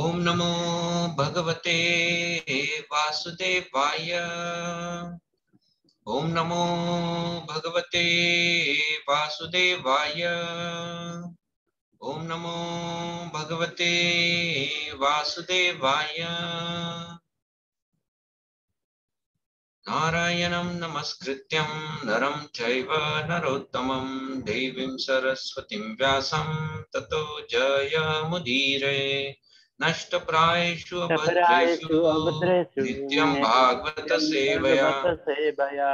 ओम नमो भगवते वासुदेवाय। ओम नमो भगवते वासुदेवाय। ओम नमो भगवते वासुदेवाय। नारायणं नमस्कृत्यं नरं चैव नरोत्तमं देवीं सरस्वतीं व्यासं ततो जयमुदीरये। नष्टप्रायेषु अभद्रेषु अभद्रेषु नित्यं भागवत नित्यं सेवया भगवत सेवया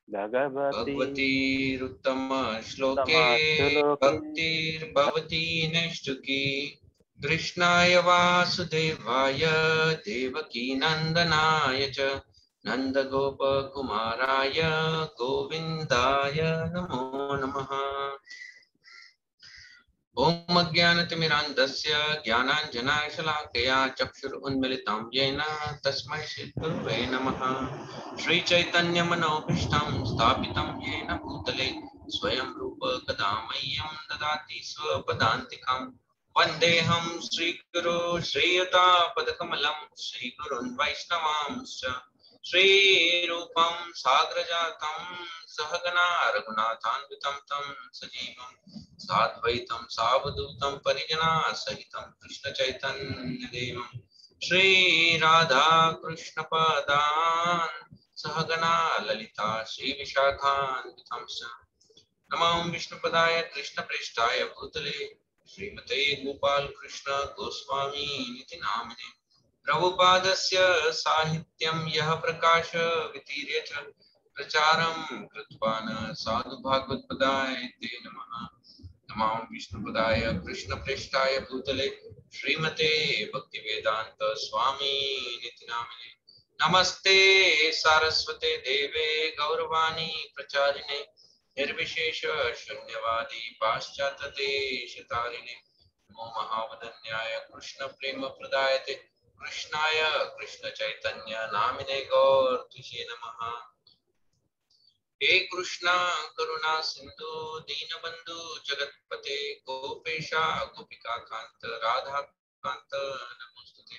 भगवती भगवतीरुत्तमश्लोके तमश्लोके भक्तिर्भवती नैष्टुकी। कृष्णाय वासुदेवाय देवकीनन्दनाय च नन्दगोपकुमाराय गोविन्दाय नमो नमः। ॐ अज्ञानतिमिरान्धस्य ज्ञानाञ्जनाशलाकया चक्षुरुन्मिलितं येन तस्मै श्रीगुरवे नमः। श्रीचैतन्यमनोभीष्टं स्थापितं येन भूतले स्वयं रूप कदा मह्यं ददाति स्वपदान्तिकम्। वन्देऽहं श्रीगुरो श्रीयुतापदकमलं श्रीगुरुन् वैष्णवांश्च श्रीरूपं साग्रजातं सहगना रघुनाथान्वितं तं सजीवं साद्वैतं सावधूतं परिजना सहितं कृष्ण चैतन्य देवं श्री राधा कृष्ण पदान् सहगना ललिता श्री विशाखान्वितं च नमो विष्णुपदाय कृष्ण प्रेष्ठाय भूतले श्रीमते गोपाल कृष्ण गोस्वामी निति नामिने। प्रभुपादस्य साहित्यं यः प्रकाश वितीर्य च प्रचारं कृत्वान् साधु भागवत्पदाय ते नमः। नमो विष्णुपदाय कृष्णप्रेष्ठाय भूतले श्रीमते भक्तिवेदांत स्वामी निति नामिने। नमस्ते सारस्वते देवे गौरवाणी प्रचारिणे निर्विशेष शून्यवादी पाश्चात्य देशतारिणे। नमो महावदन्याय कृष्ण प्रेम प्रदायते कृष्णाय कृष्ण चैतन्य नामिने गौरतुषे नमः। हे कृष्णा करुणा सिंधु दीनबंधु जगतपते गोपेशा गोपिका कांत राधा कांत नमोस्तुते।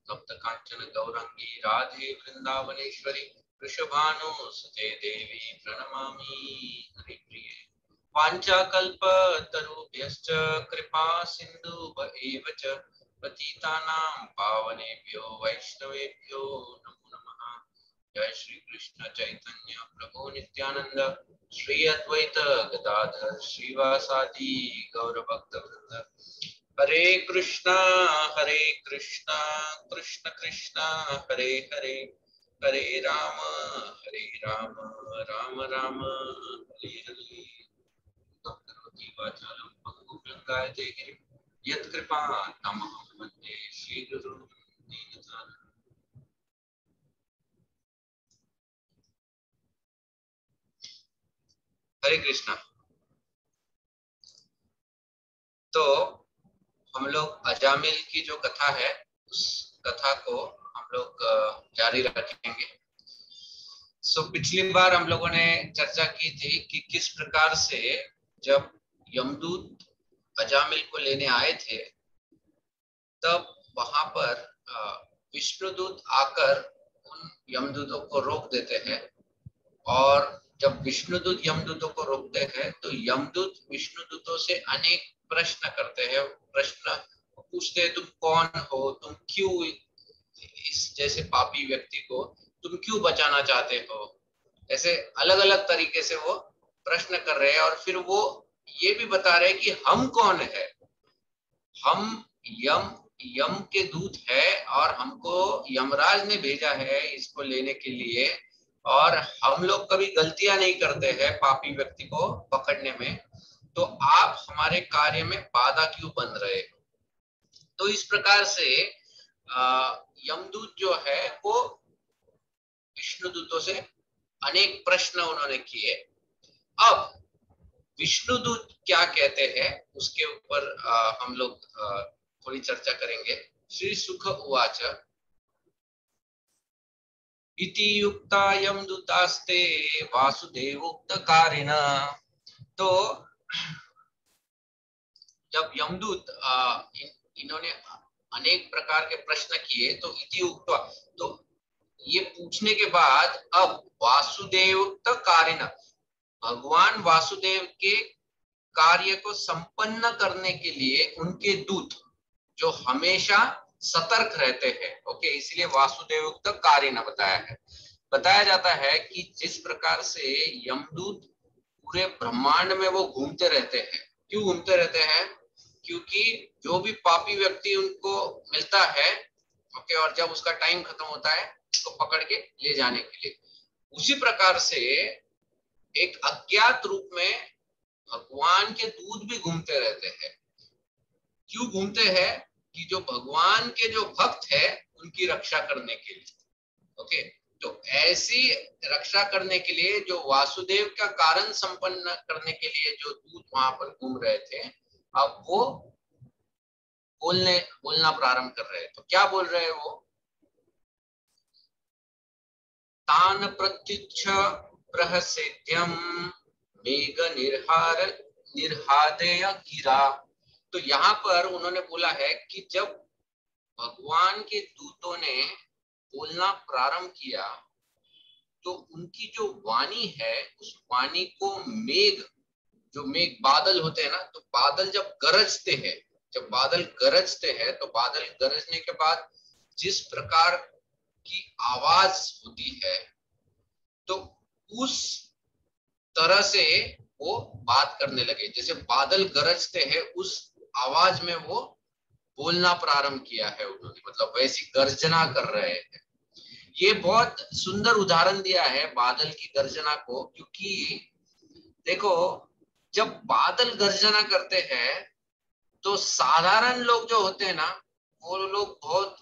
तप्त कांचन गौरंगी राधे वृंदावनेश्वरी वृषभानुसुते देवी प्रणमामि हरिप्रिये। वाञ्छाकल्पतरुभ्यश्च कृपा सिन्धुभ्येव च पतितानां पावनेभ्यो वैष्णवेभ्यो नमो नमः। जय श्री कृष्ण चैतन्य प्रभु नित्यानंद श्री अद्वैत गदाधर श्रीवासादि गौर भक्त वृंद। हरे कृष्णा कृष्ण कृष्ण हरे हरे हरे राम राम राम हरे हरे। वाचालं पंगुप्लङ्गायते गिरिं यत्कृपातमहं वन्दे श्रीगुरुं दीनतारिणम्। हरे कृष्णा। तो हम लोग अजामिल की जो कथा है उस कथा को हम लोग जारी रखेंगे। पिछली बार हम लोगों ने चर्चा की थी कि किस प्रकार से जब यमदूत अजामिल को लेने आए थे तब वहां पर विष्णुदूत आकर उन यमदूतों को रोक देते हैं। और जब विष्णुदूत यमदूतों को रोकते हैं तो यमदूत विष्णुदूतों से अनेक प्रश्न करते हैं। प्रश्न पूछते हैं, तुम कौन हो, तुम क्यों इस जैसे पापी व्यक्ति को तुम क्यों बचाना चाहते हो। ऐसे अलग अलग तरीके से वो प्रश्न कर रहे हैं। और फिर वो ये भी बता रहे हैं कि हम कौन है। हम यम के दूत है और हमको यमराज ने भेजा है इसको लेने के लिए। और हम लोग कभी गलतियां नहीं करते हैं पापी व्यक्ति को पकड़ने में, तो आप हमारे कार्य में बाधा क्यों बन रहे हो। तो इस प्रकार से यमदूत जो है वो विष्णुदूतों से अनेक प्रश्न उन्होंने किए। अब विष्णुदूत क्या कहते हैं उसके ऊपर हम लोग थोड़ी चर्चा करेंगे। श्री सुख उवाच इति युक्ता यमदूतास्ते वासुदेवोक्तकारिण। तो जब यमदूत इन्होंने अनेक प्रकार के प्रश्न किए, तो इति उक्त्वा, तो ये पूछने के बाद अब वासुदेवोक्त कारिण, भगवान वासुदेव के कार्य को संपन्न करने के लिए उनके दूत जो हमेशा सतर्क रहते हैं, ओके, इसलिए वासुदेवोक्त कारिण बताया है। बताया जाता है कि जिस प्रकार से यमदूत पूरे ब्रह्मांड में वो घूमते रहते हैं। क्यों घूमते रहते हैं? क्योंकि जो भी पापी व्यक्ति उनको मिलता है, ओके, और जब उसका टाइम खत्म होता है तो पकड़ के ले जाने के लिए, उसी प्रकार से एक अज्ञात रूप में भगवान के दूत भी घूमते रहते हैं। क्यों घूमते हैं? कि जो भगवान के जो भक्त है उनकी रक्षा करने के लिए, ओके। तो ऐसी रक्षा करने के लिए जो वासुदेव का कारण संपन्न करने के लिए जो दूत वहां पर घूम रहे थे, अब वो बोलना प्रारंभ कर रहे हैं। तो क्या बोल रहे हैं वो? तान प्रत्युच्च प्रहसेद्यम मेघ निर्हादेय गिरा। तो यहाँ पर उन्होंने बोला है कि जब भगवान के दूतों ने बोलना प्रारंभ किया तो उनकी जो वाणी है, उस वाणी को मेघ, जो मेघ बादल होते हैं ना, तो बादल जब गरजते हैं, जब बादल गरजते हैं तो बादल गरजने के बाद जिस प्रकार की आवाज होती है, तो उस तरह से वो बात करने लगे। जैसे बादल गरजते हैं उस आवाज में वो बोलना प्रारंभ किया है उन्होंने, मतलब वैसी गर्जना कर रहे हैं। ये बहुत सुंदर उदाहरण दिया है बादल की गर्जना को, क्योंकि देखो जब बादल गर्जना करते हैं तो साधारण लोग जो होते हैं ना, वो लोग बहुत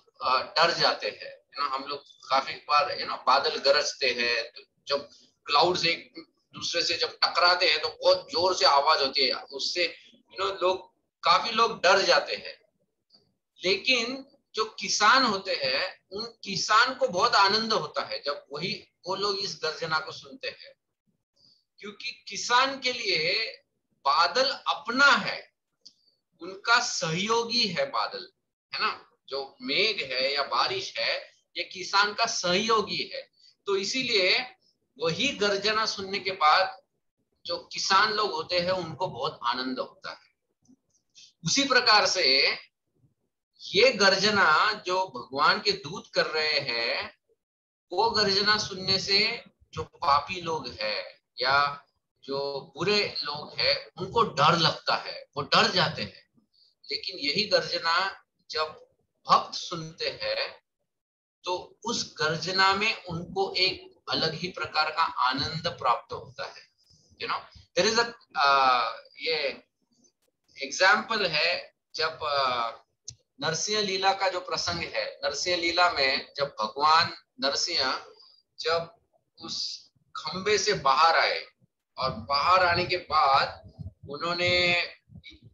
डर जाते हैं ना। हम लोग काफी बार बादल गरजते हैं तो जब क्लाउड्स एक दूसरे से जब टकराते हैं तो बहुत जोर से आवाज होती है, उससे काफी लोग डर जाते हैं। लेकिन जो किसान होते हैं उन किसान को बहुत आनंद होता है जब वो लोग इस गर्जना को सुनते हैं, क्योंकि किसान के लिए बादल अपना है, उनका सहयोगी है बादल, है ना। जो मेघ है या बारिश है ये किसान का सहयोगी है। तो इसीलिए वही गर्जना सुनने के बाद जो किसान लोग होते हैं उनको बहुत आनंद होता है। उसी प्रकार से ये गर्जना जो भगवान के दूत कर रहे हैं, वो गर्जना सुनने से जो पापी लोग हैं या जो बुरे लोग हैं उनको डर लगता है, वो डर जाते हैं। लेकिन यही गर्जना जब भक्त सुनते हैं तो उस गर्जना में उनको एक अलग ही प्रकार का आनंद प्राप्त होता है। देयर इज ये एग्जाम्पल है, जब नरसिंह लीला का जो प्रसंग है, नरसिंह लीला में जब भगवान नरसिंह जब उस खंबे से बाहर आए और बाहर आने के बाद उन्होंने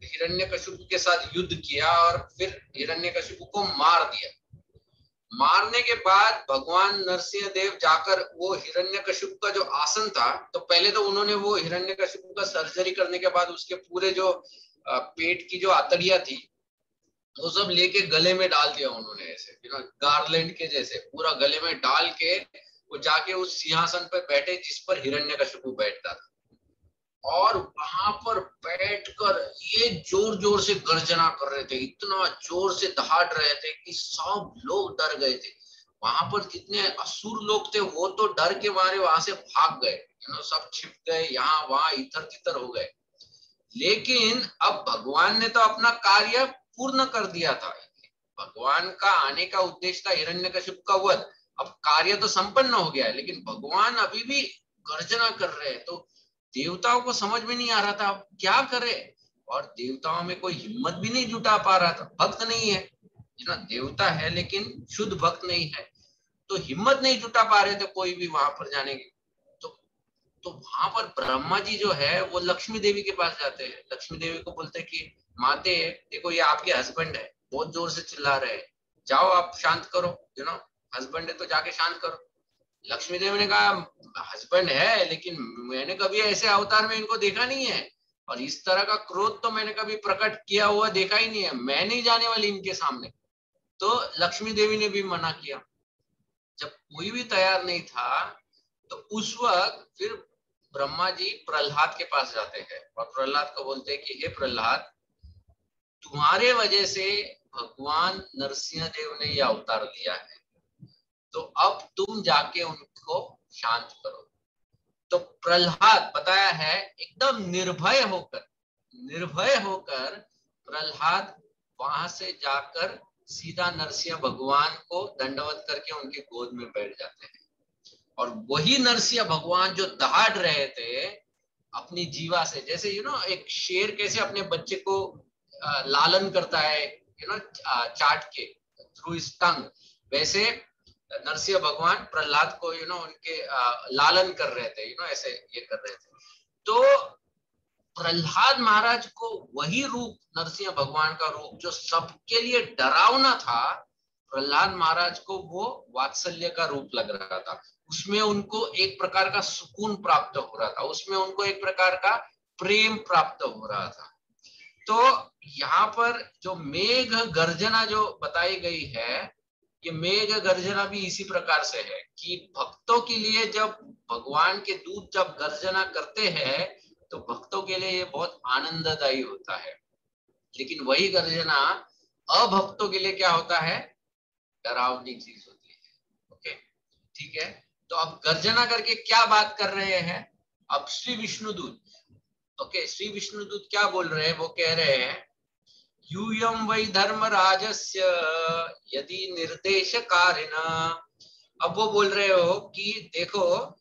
हिरण्यकशिपु के साथ युद्ध किया और फिर हिरण्यकशिपु को मार दिया। मारने के बाद भगवान नरसिंह देव जाकर वो हिरण्यकशिपु का जो आसन था, तो पहले तो उन्होंने वो हिरण्यकशिपु का सर्जरी करने के बाद उसके पूरे जो पेट की जो आतड़ियां थी वो सब लेके गले में डाल दिया उन्होंने, ऐसे गार्लैंड के जैसे पूरा गले में डाल के वो जाके उस सिंहासन पर बैठे जिस पर हिरण्यकशिपु बैठता था। और वहां पर बैठकर ये जोर जोर से गर्जना कर रहे थे, इतना जोर से दहाड़ रहे थे कि सब लोग डर गए थे। वहां पर जितने असुर लोग थे वो तो डर के मारे वहां से भाग गए, सब छिप गए, यहाँ वहां इधर तिधर हो गए। लेकिन अब भगवान ने तो अपना कार्य पूर्ण कर दिया था। भगवान का आने का उद्देश्य था हिरण्यकशिपु का वध, अब कार्य तो संपन्न हो गया है, लेकिन भगवान अभी भी गर्जना कर रहे हैं। तो देवताओं को समझ में नहीं आ रहा था अब क्या करे, और देवताओं में कोई हिम्मत भी नहीं जुटा पा रहा था। भक्त नहीं है, देवता है लेकिन शुद्ध भक्त नहीं है, तो हिम्मत नहीं जुटा पा रहे थे कोई भी वहां पर जाने की। तो वहां पर ब्रह्मा जी जो है वो लक्ष्मी देवी के पास जाते हैं। लक्ष्मी देवी को बोलते हैं कि माते देखो ये आपके हस्बैंड है, बहुत जोर से चिल्ला रहे हैं, जाओ आप शांत करो, हस्बैंड है तो जाके शांत करो। लक्ष्मी देवी ने कहा हस्बैंड है लेकिन मैंने कभी ऐसे अवतार में इनको देखा नहीं है, और इस तरह का क्रोध तो मैंने कभी प्रकट किया हुआ देखा ही नहीं है, मैं नहीं जाने वाली इनके सामने। तो लक्ष्मी देवी ने भी मना किया। जब कोई भी तैयार नहीं था तो उस वक्त फिर ब्रह्मा जी प्रहलाद के पास जाते हैं और प्रहलाद को बोलते हैं कि हे प्रहलाद, तुम्हारे वजह से भगवान नरसिंह देव ने यह अवतार लिया है, तो अब तुम जाके उनको शांत करो। तो प्रहलाद बताया है एकदम निर्भय होकर प्रहलाद वहां से जाकर सीधा नरसिंह भगवान को दंडवत करके उनके गोद में बैठ जाते हैं। और वही नरसिंह भगवान जो दहाड़ रहे थे अपनी जीवा से, जैसे एक शेर कैसे अपने बच्चे को लालन करता है चाट के थ्रू हिज टंग, वैसे नरसिंह भगवान प्रहलाद को उनके लालन कर रहे थे, ऐसे ये कर रहे थे। तो प्रहलाद महाराज को वही रूप, नरसिंह भगवान का रूप जो सबके लिए डरावना था, प्रहलाद महाराज को वो वात्सल्य का रूप लग रहा था। उसमें उनको एक प्रकार का सुकून प्राप्त हो रहा था, उसमें उनको एक प्रकार का प्रेम प्राप्त हो रहा था। तो यहाँ पर जो मेघ गर्जना जो बताई गई है, ये मेघ गर्जना भी इसी प्रकार से है कि भक्तों के लिए जब भगवान के दूत जब गर्जना करते हैं तो भक्तों के लिए ये बहुत आनंददायी होता है। लेकिन वही गर्जना अभक्तों के लिए क्या होता है? डरावनी चीज होती है। ओके, ठीक है। तो अब गर्जना करके क्या बात कर रहे हैं? अब श्री विष्णुदूत, ओके, श्री विष्णुदूत क्या बोल रहे हैं? वो कह रहे हैं यूयम वै धर्मराजस्य यदि निर्देशकारिणा। अब वो बोल रहे हो कि देखो,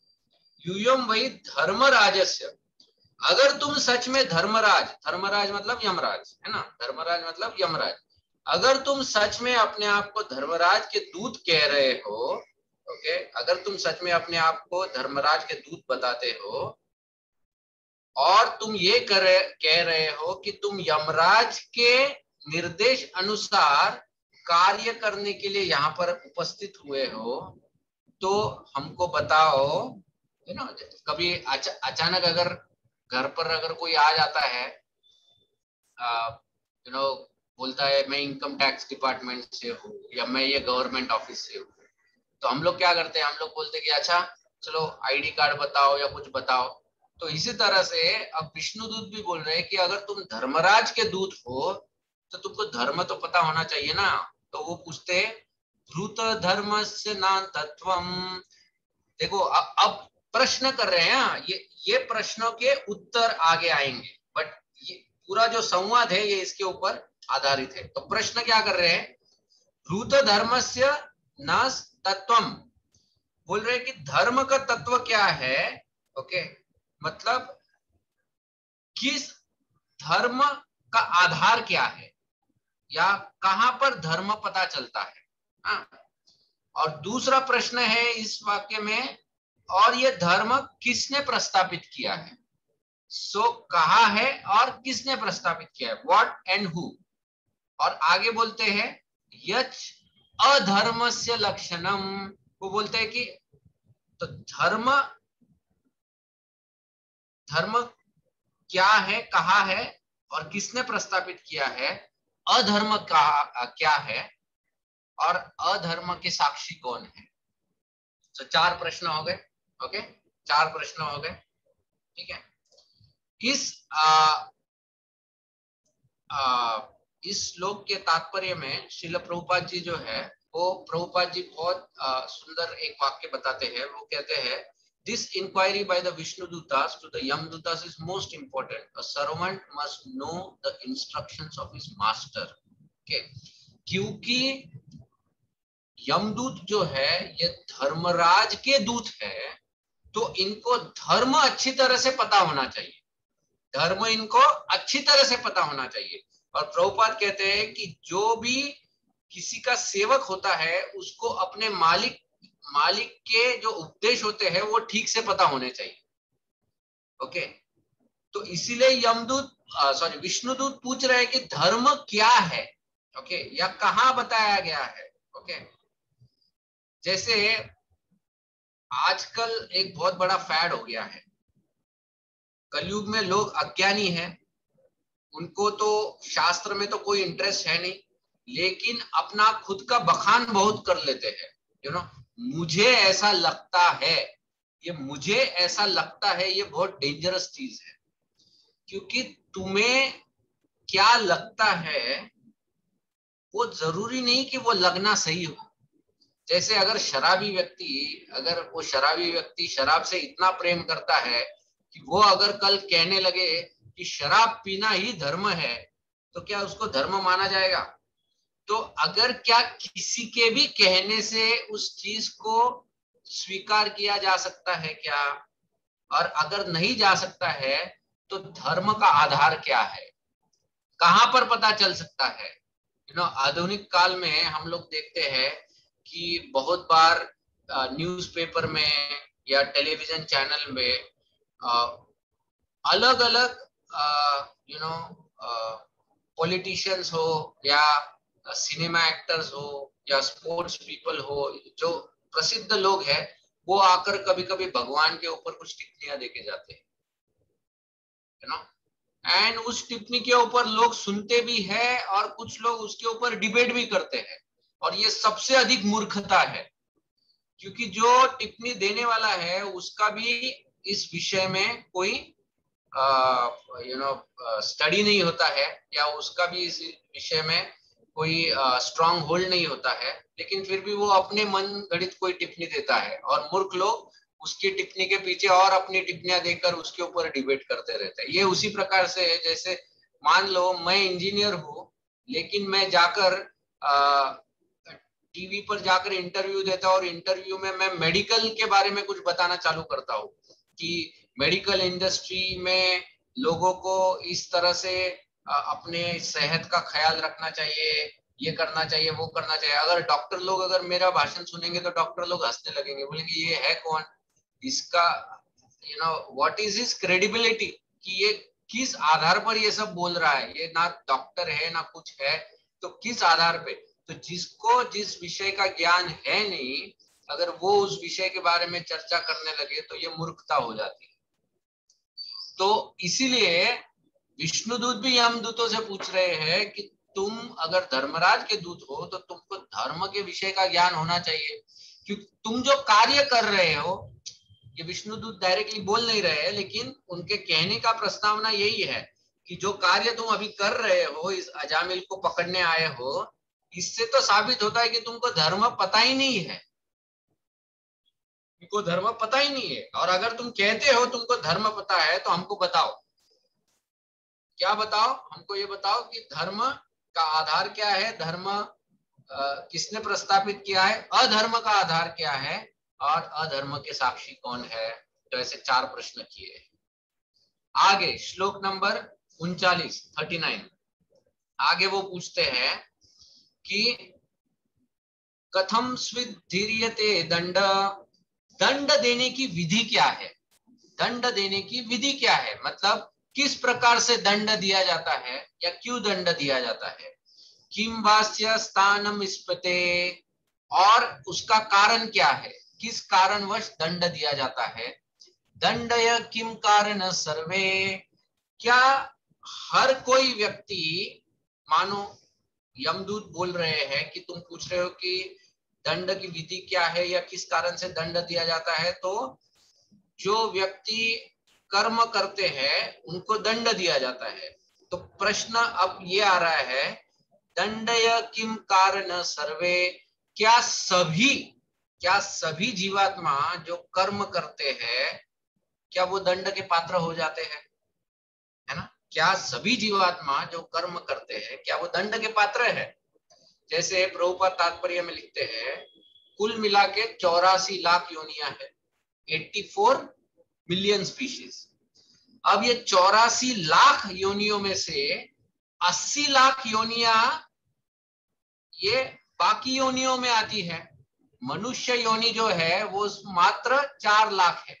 यूयम वै धर्मराजस्य, अगर तुम सच में धर्मराज मतलब यमराज है ना, धर्मराज मतलब यमराज, अगर तुम सच में अपने आप को धर्मराज के दूत कह रहे हो, ओके, अगर तुम सच में अपने आप को धर्मराज के दूत बताते हो और तुम ये कह रहे हो कि तुम यमराज के निर्देश अनुसार कार्य करने के लिए यहाँ पर उपस्थित हुए हो, तो हमको बताओ, है ना, कभी अचानक अगर घर पर अगर कोई आ जाता है, बोलता है मैं इनकम टैक्स डिपार्टमेंट से हूँ या मैं ये गवर्नमेंट ऑफिस से हूँ, तो हम लोग क्या करते हैं? हम लोग बोलते हैं कि अच्छा चलो आईडी कार्ड बताओ या कुछ बताओ। तो इसी तरह से अब विष्णुदूत भी बोल रहे हैं कि अगर तुम धर्मराज के दूत हो तो तुमको धर्म तो पता होना चाहिए ना। तो वो पूछते भूत धर्मस्य न तत्वम। देखो अब प्रश्न कर रहे हैं, ये प्रश्नों के उत्तर आगे आएंगे, बट ये पूरा जो संवाद है ये इसके ऊपर आधारित है। तो प्रश्न क्या कर रहे हैं? भूत धर्मस्य न तत्वम, बोल रहे हैं कि धर्म का तत्व क्या है? ओके, मतलब किस धर्म का आधार क्या है या कहां पर धर्म पता चलता है। हाँ? और दूसरा प्रश्न है इस वाक्य में, और ये धर्म किसने प्रस्तापित किया है? सो कहा है और किसने प्रस्तापित किया है? What and who. और आगे बोलते हैं यच अधर्मस्य लक्षणम, वो बोलते हैं कि तो धर्म क्या है, कहा है और किसने प्रस्तापित किया है, अधर्म क्या है और अधर्म के साक्षी कौन है। तो 4 प्रश्न हो गए। ओके, 4 प्रश्न हो गए, ठीक है। इस श्लोक के तात्पर्य में श्रील प्रभुपाद जी जो है वो प्रभुपाद जी बहुत सुंदर एक वाक्य बताते हैं। वो कहते हैं This inquiry by the Vishnudutas to the Yamdutas is most important. A servant must know the instructions of his master. Okay? क्योंकि यमदूत जो है ये धर्मराज के दूत है, तो इनको धर्म अच्छी तरह से पता होना चाहिए, धर्म इनको अच्छी तरह से पता होना चाहिए। और प्रभुपाद कहते हैं कि जो भी किसी का सेवक होता है उसको अपने मालिक के जो उपदेश होते हैं वो ठीक से पता होने चाहिए। ओके, तो इसीलिए विष्णुदूत पूछ रहे हैं कि धर्म क्या है, ओके, या कहाँ बताया गया है। ओके, जैसे आजकल एक बहुत बड़ा फैड हो गया है, कलयुग में लोग अज्ञानी हैं, उनको तो शास्त्र में तो कोई इंटरेस्ट है नहीं, लेकिन अपना खुद का बखान बहुत कर लेते हैं। मुझे ऐसा लगता है, ये मुझे ऐसा लगता है ये बहुत डेंजरस चीज है, क्योंकि तुम्हें क्या लगता है वो जरूरी नहीं कि वो लगना सही हो। जैसे अगर वो शराबी व्यक्ति शराब से इतना प्रेम करता है कि वो अगर कल कहने लगे कि शराब पीना ही धर्म है, तो क्या उसको धर्म माना जाएगा? तो अगर क्या किसी के भी कहने से उस चीज को स्वीकार किया जा सकता है क्या? और अगर नहीं जा सकता है तो धर्म का आधार क्या है, कहां पर पता चल सकता है? आधुनिक काल में हम लोग देखते हैं कि बहुत बार न्यूज़पेपर में या टेलीविजन चैनल में अलग अलग पॉलिटिशियंस हो या सिनेमा एक्टर्स हो या स्पोर्ट्स पीपल हो, जो प्रसिद्ध लोग हैं, वो आकर कभी कभी भगवान के ऊपर कुछ टिप्पणियां देके जाते हैं, एंड उस टिप्पणी के ऊपर लोग सुनते भी हैं और कुछ लोग उसके ऊपर डिबेट भी करते हैं। और ये सबसे अधिक मूर्खता है, क्योंकि जो टिप्पणी देने वाला है उसका भी इस विषय में कोई स्टडी नहीं होता है, या उसका भी इस विषय में कोई स्ट्रांग होल्ड नहीं होता है, लेकिन फिर भी वो अपने मन गढ़ित कोई टिप्पणी देता है और मूर्ख लोग उसकी टिप्पणी के पीछे और अपनी टिप्पणियां देकर उसके ऊपर डिबेट करते रहते हैं। ये उसी प्रकार से है जैसे मान लो मैं इंजीनियर हूँ, लेकिन मैं जाकर टीवी पर जाकर इंटरव्यू देता हूँ और इंटरव्यू में मैं मेडिकल के बारे में कुछ बताना चालू करता हूँ कि मेडिकल इंडस्ट्री में लोगों को इस तरह से अपने सेहत का ख्याल रखना चाहिए, ये करना चाहिए, वो करना चाहिए। अगर डॉक्टर लोग अगर मेरा भाषण सुनेंगे तो डॉक्टर लोग हंसने लगेंगे, बोलेंगे ये है कौन, इसका व्हाट इज हिज क्रेडिबिलिटी, कि ये किस आधार पर ये सब बोल रहा है, ये ना डॉक्टर है ना कुछ है, तो किस आधार पे? तो जिसको जिस विषय का ज्ञान है नहीं, अगर वो उस विषय के बारे में चर्चा करने लगे तो ये मूर्खता हो जाती है। तो इसीलिए विष्णुदूत भी यमदूतों से पूछ रहे हैं कि तुम अगर धर्मराज के दूत हो तो तुमको धर्म के विषय का ज्ञान होना चाहिए, क्योंकि तुम जो कार्य कर रहे हो, ये विष्णुदूत डायरेक्टली बोल नहीं रहे हैं, लेकिन उनके कहने का प्रस्तावना यही है कि जो कार्य तुम अभी कर रहे हो, इस अजामिल को पकड़ने आए हो, इससे तो साबित होता है कि तुमको धर्म पता ही नहीं है, तुमको धर्म पता ही नहीं है। और अगर तुम कहते हो तुमको धर्म पता है तो हमको बताओ, क्या बताओ? हमको ये बताओ कि धर्म का आधार क्या है, धर्म किसने प्रस्तावित किया है, अधर्म का आधार क्या है, और अधर्म के साक्षी कौन है? तो ऐसे 4 प्रश्न किए। आगे श्लोक नंबर 39 आगे वो पूछते हैं कि कथम स्विधीर्यते दंड, दंड देने की विधि क्या है? दंड देने की विधि क्या है, मतलब किस प्रकार से दंड दिया जाता है या क्यों दंड दिया जाता है? किम वास्य स्थानम स्पते, और उसका कारण क्या है, किस कारणवश दंड दिया जाता है? दंडय किम कारण सर्वे, क्या हर कोई व्यक्ति, मानो यमदूत बोल रहे हैं कि तुम पूछ रहे हो कि दंड की विधि क्या है या किस कारण से दंड दिया जाता है, तो जो व्यक्ति कर्म करते हैं उनको दंड दिया जाता है। तो प्रश्न अब ये आ रहा है, दंडय किम कारण सर्वे, क्या सभी जीवात्मा जो कर्म करते हैं क्या वो दंड के पात्र हो जाते हैं, है ना? क्या सभी जीवात्मा जो कर्म करते हैं क्या वो दंड के पात्र है? जैसे प्रभुपाद तात्पर्य में लिखते हैं, कुल मिला के 84 लाख योनियां है, 84 मिलियन स्पीशीज। अब ये 84 लाख योनियों में से 80 लाख योनियां ये बाकी योनियों में आती है। मनुष्य योनि जो है वो मात्र 4 लाख है।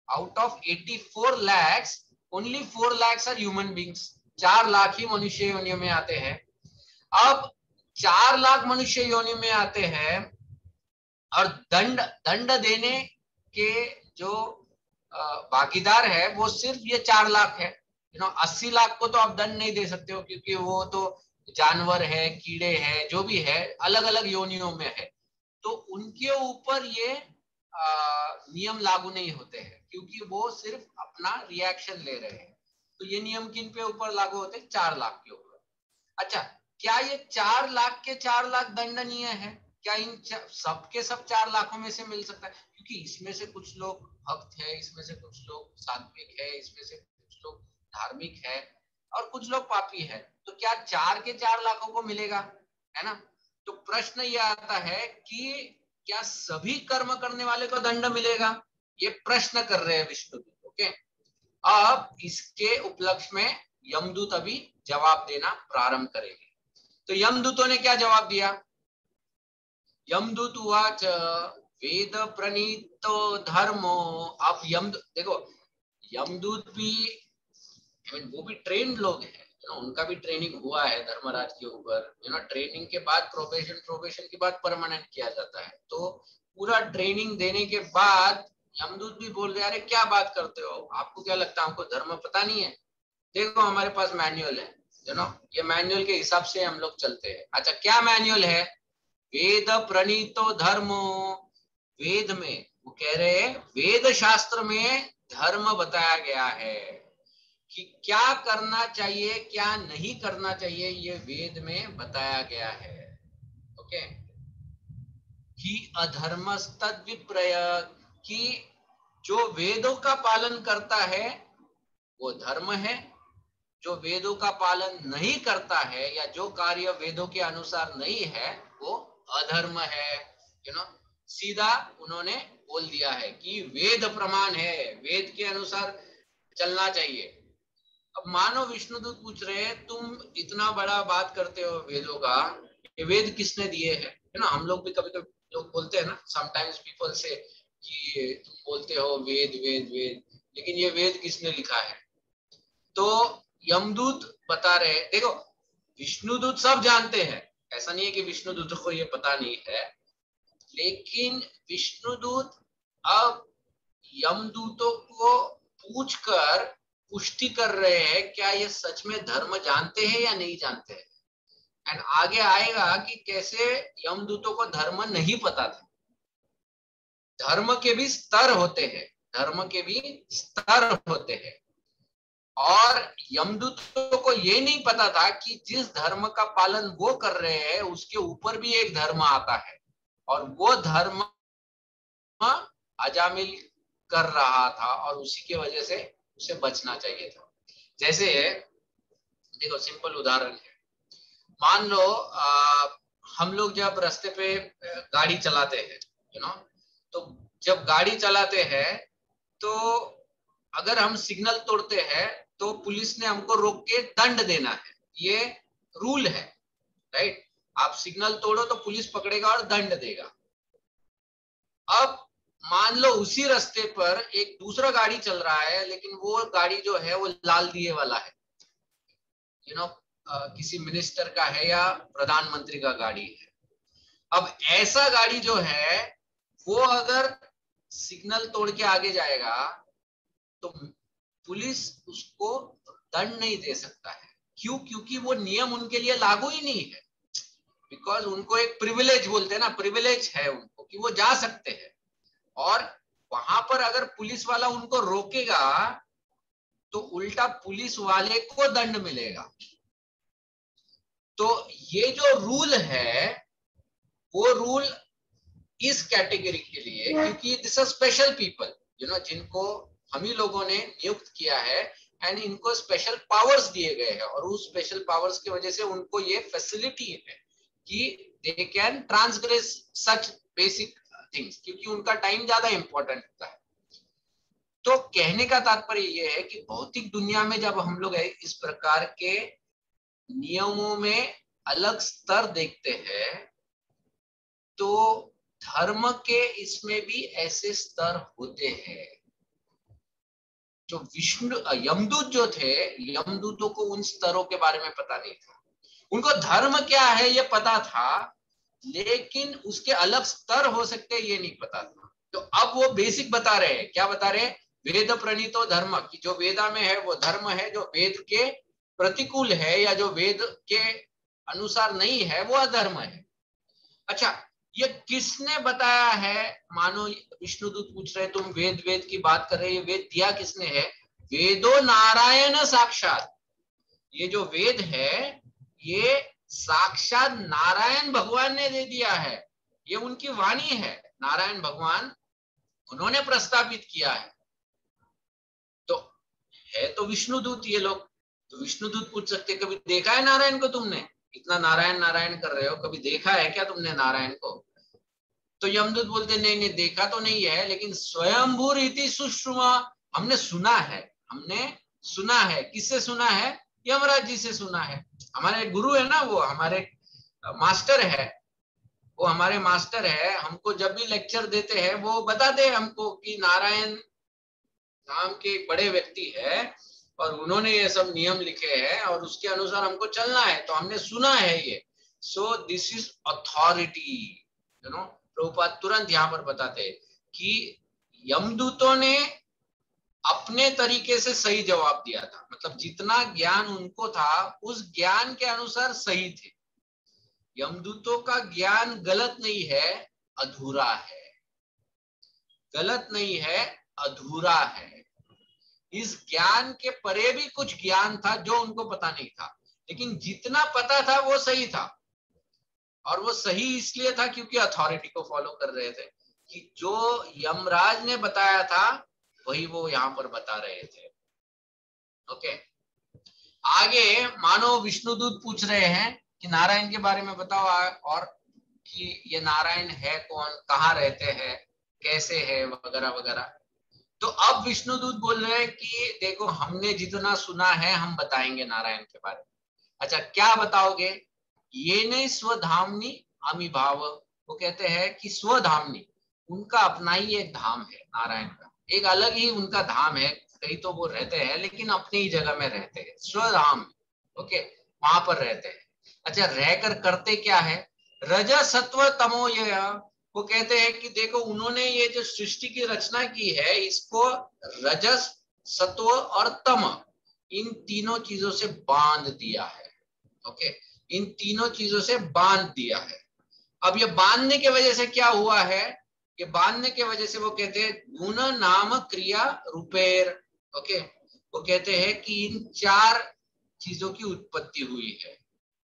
Out of 84 lakhs only 4 lakhs are human beings. 4 lakh ही मनुष्य योनियों में आते हैं। अब 4 लाख मनुष्य योनि में आते हैं और दंड देने के जो भागीदार है वो सिर्फ ये 4 लाख है। 80 लाख को तो आप दंड नहीं दे सकते हो, क्योंकि वो तो जानवर है, कीड़े है, जो भी है, अलग अलग योनियों में है, तो उनके ऊपर ये नियम लागू नहीं होते हैं, क्योंकि वो सिर्फ अपना रिएक्शन ले रहे हैं। तो ये नियम किन पे ऊपर लागू होते हैं? 4 लाख के ऊपर। अच्छा, क्या ये 4 लाख के 4 लाख दंडनीय है? क्या इन सब के सब 4 लाखों में से मिल सकता है? क्योंकि इसमें से कुछ लोग भक्त है, इसमें से कुछ लोग सात्विक है, इसमें से कुछ लोग धार्मिक है, और कुछ लोग पापी है। तो क्या 4 के 4 लाखों को मिलेगा? है ना? तो प्रश्न ये आता है कि क्या सभी कर्म करने वाले को दंड मिलेगा? ये प्रश्न कर रहे हैं विष्णुदूत। ओके, अब इसके उपलक्ष्य में यमदूत अभी जवाब देना प्रारंभ करेंगे। तो यमदूतों ने क्या जवाब दिया? यमदूत उवाच वेद प्रणीतो धर्मो। आप देखो, यमदूत भी वो भी ट्रेंड लोग हैं, उनका भी ट्रेनिंग हुआ है धर्मराज के ऊपर। ट्रेनिंग के बाद प्रोबेशन के बाद परमानेंट किया जाता है। तो पूरा ट्रेनिंग देने के बाद यमदूत भी बोल रहे हैं, अरे क्या बात करते हो, आपको क्या लगता है हमको धर्म पता नहीं है? देखो हमारे पास मैनुअल है, ये मैनुअल के हिसाब से हम लोग चलते हैं। अच्छा, क्या मैनुअल है? वेद प्रणीतो धर्मो। वेद में वो कह रहे हैं, वेद शास्त्र में धर्म बताया गया है कि क्या करना चाहिए क्या नहीं करना चाहिए, ये वेद में बताया गया है। ओके, कि अधर्मस्तद विप्रय, कि जो वेदों का पालन करता है वो धर्म है, जो वेदों का पालन नहीं करता है या जो कार्य वेदों के अनुसार नहीं है वो अधर्म है। सीधा उन्होंने बोल दिया है कि वेद प्रमाण है, वेद के अनुसार चलना चाहिए। अब मानो विष्णुदूत पूछ रहे हैं, तुम इतना बड़ा बात करते हो वेदों का, ये वेद किसने दिए हैं? है ना, हम लोग भी कभी कभी लोग बोलते हैं ना, समटाइम्स पीपल से कि तुम बोलते हो वेद वेद वेद, लेकिन ये वेद किसने लिखा है? तो यमदूत बता रहे, देखो विष्णुदूत सब जानते हैं, ऐसा नहीं है कि विष्णुदूत को ये पता नहीं है, लेकिन विष्णुदूत अब यमदूतों को पूछकर पुष्टि कर रहे हैं क्या ये सच में धर्म जानते हैं या नहीं जानते हैं। एंड आगे आएगा कि कैसे यमदूतों को धर्म नहीं पता था। धर्म के भी स्तर होते हैं, धर्म के भी स्तर होते हैं, और यमदूतों को ये नहीं पता था कि जिस धर्म का पालन वो कर रहे हैं उसके ऊपर भी एक धर्म आता है, और वो धर्म अजामिल कर रहा था और उसी की वजह से उसे बचना चाहिए था। जैसे देखो सिंपल उदाहरण है, मान लो हम लोग जब रास्ते पे गाड़ी चलाते हैं, तो जब गाड़ी चलाते हैं तो अगर हम सिग्नल तोड़ते हैं तो पुलिस ने हमको रोक के दंड देना है, ये रूल है, राइट? आप सिग्नल तोड़ो तो पुलिस पकड़ेगा और दंड देगा। अब मान लो उसी रास्ते पर एक दूसरा गाड़ी चल रहा है, लेकिन वो गाड़ी जो है वो लाल दिए वाला है, किसी मिनिस्टर का है या प्रधानमंत्री का गाड़ी है। अब ऐसा गाड़ी जो है वो अगर सिग्नल तोड़ के आगे जाएगा तो पुलिस उसको दंड नहीं दे सकता है। क्यों? क्योंकि वो नियम उनके लिए लागू ही नहीं है, बिकॉज उनको एक प्रिविलेज बोलते हैं ना, प्रिविलेज है उनको कि वो जा सकते हैं, और वहां पर अगर पुलिस वाला उनको रोकेगा तो उल्टा पुलिस वाले को दंड मिलेगा। तो ये जो रूल है वो रूल इस कैटेगरी के लिए, क्योंकि दिस आर स्पेशल पीपल, जिनको हम ही लोगों ने नियुक्त किया है, एंड इनको स्पेशल पावर्स दिए गए हैं, और उस स्पेशल पावर्स की वजह से उनको ये फैसिलिटी है कि they can transgress such basic things, क्योंकि उनका टाइम ज्यादा इंपॉर्टेंट होता है। तो कहने का तात्पर्य ये है कि भौतिक दुनिया में जब हम लोग इस प्रकार के नियमों में अलग स्तर देखते हैं तो धर्म के इसमें भी ऐसे स्तर होते हैं। जो यमदूत जो थे, यमदूतों को उन स्तरों के बारे में पता नहीं था। उनको धर्म क्या है ये पता था, लेकिन उसके अलग स्तर हो सकते हैं ये नहीं पता था। तो अब वो बेसिक बता रहे हैं, क्या बता रहे हैं? वेद प्रणीतो धर्म, की जो वेदा में है वो धर्म है, जो वेद के प्रतिकूल है या जो वेद के अनुसार नहीं है वो अधर्म है। अच्छा, ये किसने बताया है? मानो विष्णुदूत पूछ रहे तुम वेद वेद की बात कर रहे, ये वेद दिया किसने है? वेदो नारायण साक्षात। ये जो वेद है ये साक्षात नारायण भगवान ने दे दिया है, ये उनकी वाणी है, नारायण भगवान उन्होंने प्रस्तावित किया है। तो है तो विष्णुदूत ये लोग, तो विष्णुदूत पूछ सकते कभी देखा है नारायण को तुमने? इतना नारायण नारायण कर रहे हो, कभी देखा है क्या तुमने नारायण को? तो यमदूत बोलते नहीं नहीं देखा तो नहीं है, लेकिन स्वयंभू रीति सुश्रुमा, हमने सुना है, हमने सुना है। किससे सुना है? यमराज जी से सुना है। हमारे गुरु है ना, वो हमारे मास्टर है, वो हमारे मास्टर है। हमको जब भी लेक्चर देते हैं वो बताते हैं हमको कि नारायण नाम के एक बड़े व्यक्ति है और उन्होंने ये सब नियम लिखे हैं और उसके अनुसार हमको चलना है, तो हमने सुना है ये। So this is authority, you know. Prabhupada तुरंत यहाँ पर बताते हैं कि यमदूतों ने अपने तरीके से सही जवाब दिया था, मतलब जितना ज्ञान उनको था उस ज्ञान के अनुसार सही थे। यमदूतों का ज्ञान गलत नहीं है, अधूरा है। गलत नहीं है, अधूरा है। इस ज्ञान के परे भी कुछ ज्ञान था जो उनको पता नहीं था, लेकिन जितना पता था वो सही था। और वो सही इसलिए था क्योंकि अथॉरिटी को फॉलो कर रहे थे, कि जो यमराज ने बताया था वही वो यहाँ पर बता रहे थे। ओके, आगे मानो विष्णुदूत पूछ रहे हैं कि नारायण के बारे में बताओ, और कि ये नारायण है कौन, कहाँ रहते हैं, कैसे है, वगैरह वगैरह। तो अब विष्णुदूत बोल रहे हैं कि देखो हमने जितना सुना है हम बताएंगे नारायण के बारे में। अच्छा, क्या बताओगे? ये नहीं स्वधामनी अमिभाव, वो कहते हैं कि स्वधामनी, उनका अपना ही एक धाम है, नारायण का एक अलग ही उनका धाम है। कहीं तो वो रहते हैं लेकिन अपनी ही जगह में रहते हैं, स्वधाम। ओके, वहां पर रहते हैं। अच्छा, रहकर करते क्या है? रज सत्व तमो, ये वो कहते हैं कि देखो उन्होंने ये जो सृष्टि की रचना की है इसको रजस, सत्व और तम, इन तीनों चीजों से बांध दिया है। ओके, इन तीनों चीजों से बांध दिया है। अब ये बांधने की वजह से क्या हुआ है? ये बांधने की वजह से वो कहते हैं गुण नाम क्रिया रूपेर। ओके, वो कहते हैं कि इन चार चीजों की उत्पत्ति हुई है।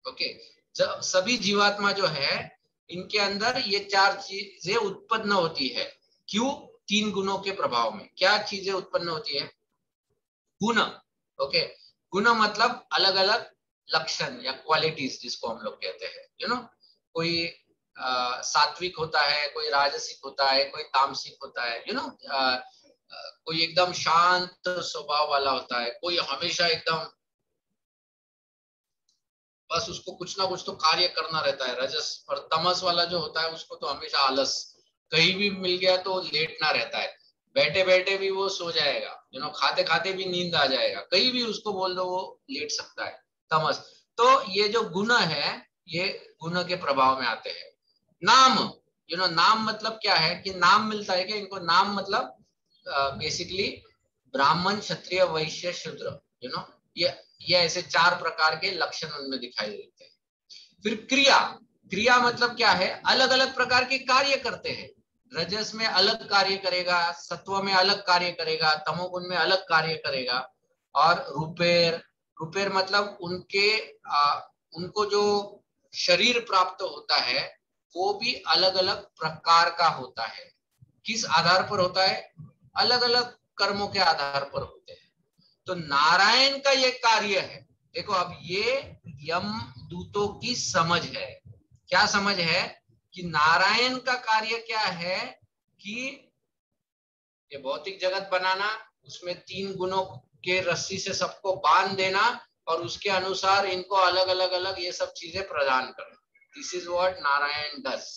ओके, सभी जीवात्मा जो है इनके अंदर ये चार चीजें उत्पन्न होती है। क्यों? तीन गुणों के प्रभाव में। क्या चीजें उत्पन्न होती है? गुण। ओके, गुण मतलब अलग अलग लक्षण या क्वालिटीज जिसको हम लोग कहते हैं, यू नो। कोई सात्विक होता है, कोई राजसिक होता है, कोई तामसिक होता है, यू नो। कोई एकदम शांत स्वभाव वाला होता है, कोई हमेशा एकदम बस उसको कुछ ना कुछ तो कार्य करना रहता है, रजस। और तमस वाला जो होता है उसको तो हमेशा आलस, कहीं भी मिल गया तो लेटना रहता है, बैठे बैठे भी वो सो जाएगा, यू नो, खाते खाते भी नींद आ जाएगा, कहीं भी उसको बोल दो वो लेट सकता है, तमस। तो ये जो गुण है ये गुण के प्रभाव में आते हैं। नाम, यू नो, नाम मतलब क्या है कि नाम मिलता है कि इनको नाम मतलब बेसिकली ब्राह्मण, क्षत्रिय, वैश्य, शूद्र, यू नो, ये ऐसे चार प्रकार के लक्षण उनमें दिखाई देते हैं। फिर क्रिया, क्रिया मतलब क्या है? अलग अलग प्रकार के कार्य करते हैं। रजस में अलग कार्य करेगा, सत्व में अलग कार्य करेगा, तमोगुण में अलग कार्य करेगा। और रूपेर, रूपेर मतलब उनको जो शरीर प्राप्त होता है वो भी अलग अलग प्रकार का होता है। किस आधार पर होता है? अलग अलग कर्मों के आधार पर होते हैं। तो नारायण का ये कार्य है। देखो अब ये यम दूतों की समझ है। क्या समझ है? कि नारायण का कार्य क्या है कि ये भौतिक जगत बनाना, उसमें तीन गुणों के रस्सी से सबको बांध देना और उसके अनुसार इनको अलग अलग अलग ये सब चीजें प्रदान करना। This is what Narayan does.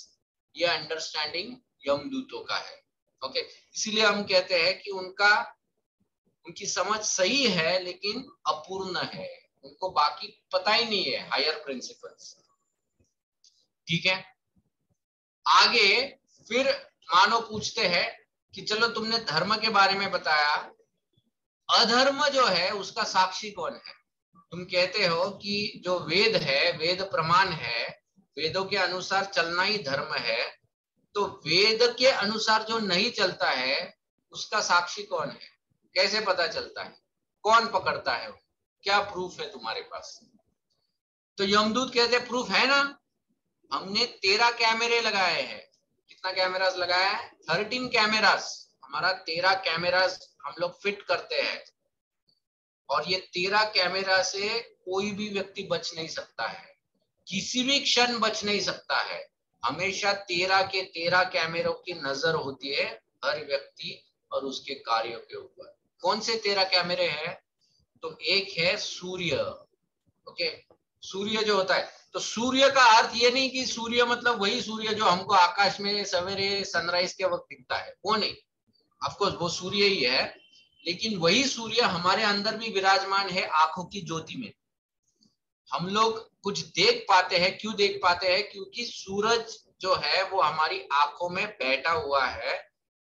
ये अंडरस्टैंडिंग यमदूतों का है। ओके, इसीलिए हम कहते हैं कि उनकी समझ सही है लेकिन अपूर्ण है, उनको बाकी पता ही नहीं है हायर प्रिंसिपल्स। ठीक है, आगे फिर मानो पूछते हैं कि चलो तुमने धर्म के बारे में बताया, अधर्म जो है उसका साक्षी कौन है? तुम कहते हो कि जो वेद है, वेद प्रमाण है, वेदों के अनुसार चलना ही धर्म है, तो वेद के अनुसार जो नहीं चलता है उसका साक्षी कौन है? कैसे पता चलता है? कौन पकड़ता है? क्या प्रूफ है तुम्हारे पास? तो यमदूत कहते प्रूफ है ना, हमने 13 कैमरे लगाए हैं। कितना कैमरास लगाया है? 13 कैमरास। हमारा 13 कैमरास हम लोग फिट करते हैं, और ये 13 कैमरा से कोई भी व्यक्ति बच नहीं सकता है, किसी भी क्षण बच नहीं सकता है। हमेशा 13 के 13 कैमरों की नजर होती है हर व्यक्ति और उसके कार्यों के ऊपर। कौन से 13 कैमरे हैं? तो एक है सूर्य। ओके, सूर्य जो होता है, तो सूर्य का अर्थ ये नहीं कि सूर्य मतलब वही सूर्य जो हमको आकाश में सवेरे सनराइज के वक्त दिखता है, वो नहीं। ऑफकोर्स वो सूर्य ही है, लेकिन वही सूर्य हमारे अंदर भी विराजमान है आंखों की ज्योति में। हम लोग कुछ देख पाते हैं। क्यों देख पाते हैं? क्योंकि सूरज जो है वो हमारी आंखों में बैठा हुआ है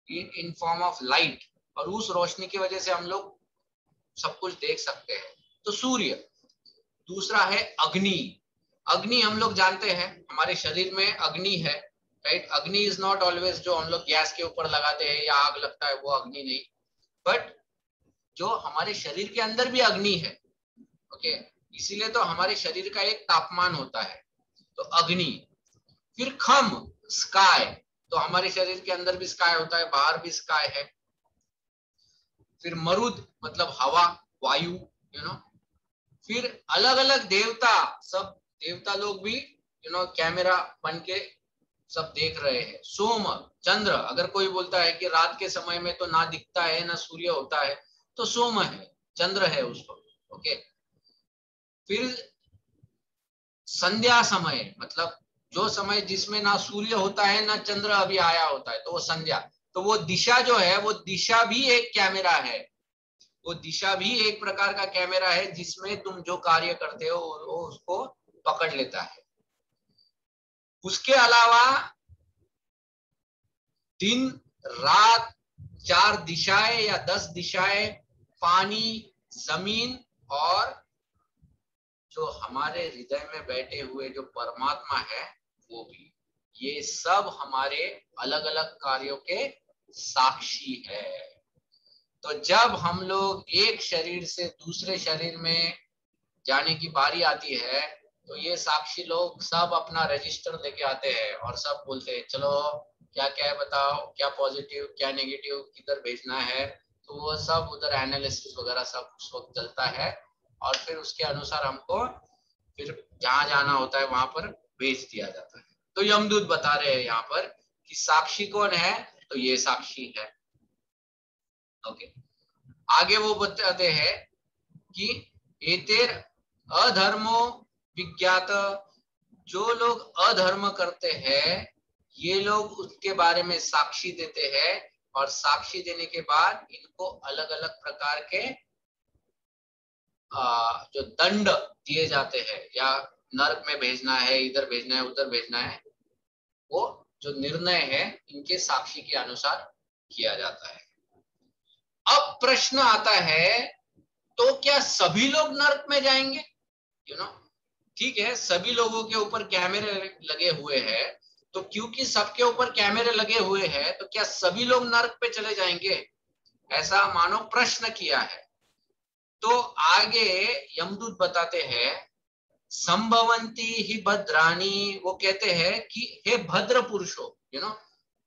इन फॉर्म ऑफ लाइट, और उस रोशनी की वजह से हम लोग सब कुछ देख सकते हैं। तो सूर्य। दूसरा है अग्नि। अग्नि हम लोग जानते हैं हमारे शरीर में अग्नि है, राइट। अग्नि इज नॉट ऑलवेज जो हम लोग गैस के ऊपर लगाते हैं या आग लगता है, वो अग्नि नहीं, बट जो हमारे शरीर के अंदर भी अग्नि है। ओके, इसीलिए तो हमारे शरीर का एक तापमान होता है, तो अग्नि। फिर खम, स्काई। तो हमारे शरीर के अंदर भी स्काई होता है, बाहर भी स्काई है। फिर मरुद मतलब हवा, वायु, फिर अलग अलग देवता, सब देवता लोग भी कैमरा बन के सब देख रहे हैं। सोम, चंद्र। अगर कोई बोलता है कि रात के समय में तो ना दिखता है ना सूर्य होता है, तो सोम है, चंद्र है उस वक्त। ओके, फिर संध्या समय, मतलब जो समय जिसमें ना सूर्य होता है ना चंद्र अभी आया होता है, तो वो संध्या। तो वो दिशा जो है, वो दिशा भी एक कैमरा है। वो दिशा भी एक प्रकार का कैमरा है जिसमें तुम जो कार्य करते हो वो उसको पकड़ लेता है। उसके अलावा दिन रात 4 दिशाएं या 10 दिशाएं, पानी, जमीन, और जो हमारे हृदय में बैठे हुए जो परमात्मा है वो भी, ये सब हमारे अलग अलग कार्यों के साक्षी है। तो जब हम लोग एक शरीर से दूसरे शरीर में जाने की बारी आती है, तो ये साक्षी लोग सब अपना रजिस्टर लेके आते हैं और सब बोलते हैं चलो क्या क्या है बताओ, क्या पॉजिटिव क्या नेगेटिव किधर भेजना है। तो वो सब उधर एनालिसिस वगैरह सब उस वक्त चलता है, और फिर उसके अनुसार हमको फिर जहां जाना होता है वहां पर भेज दिया जाता है। तो यमदूत बता रहे हैं यहाँ पर कि साक्षी कौन है, तो ये साक्षी है। ओके, आगे वो बताते हैं कि एतेर अधर्मो विज्ञात, जो लोग अधर्म करते हैं ये लोग उसके बारे में साक्षी देते हैं, और साक्षी देने के बाद इनको अलग अलग प्रकार के जो दंड दिए जाते हैं, या नरक में भेजना है, इधर भेजना है, उधर भेजना है, वो जो निर्णय है इनके साक्षी के अनुसार किया जाता है। अब प्रश्न आता है, तो क्या सभी लोग नरक में जाएंगे? ठीक है, सभी लोगों के ऊपर कैमरे लगे हुए हैं, तो क्योंकि सबके ऊपर कैमरे लगे हुए हैं तो क्या सभी लोग नरक पे चले जाएंगे? ऐसा मानो प्रश्न किया है। तो आगे यमदूत बताते हैं, संभवंती ही भद्राणी, वो कहते हैं कि हे भद्र पुरुषो,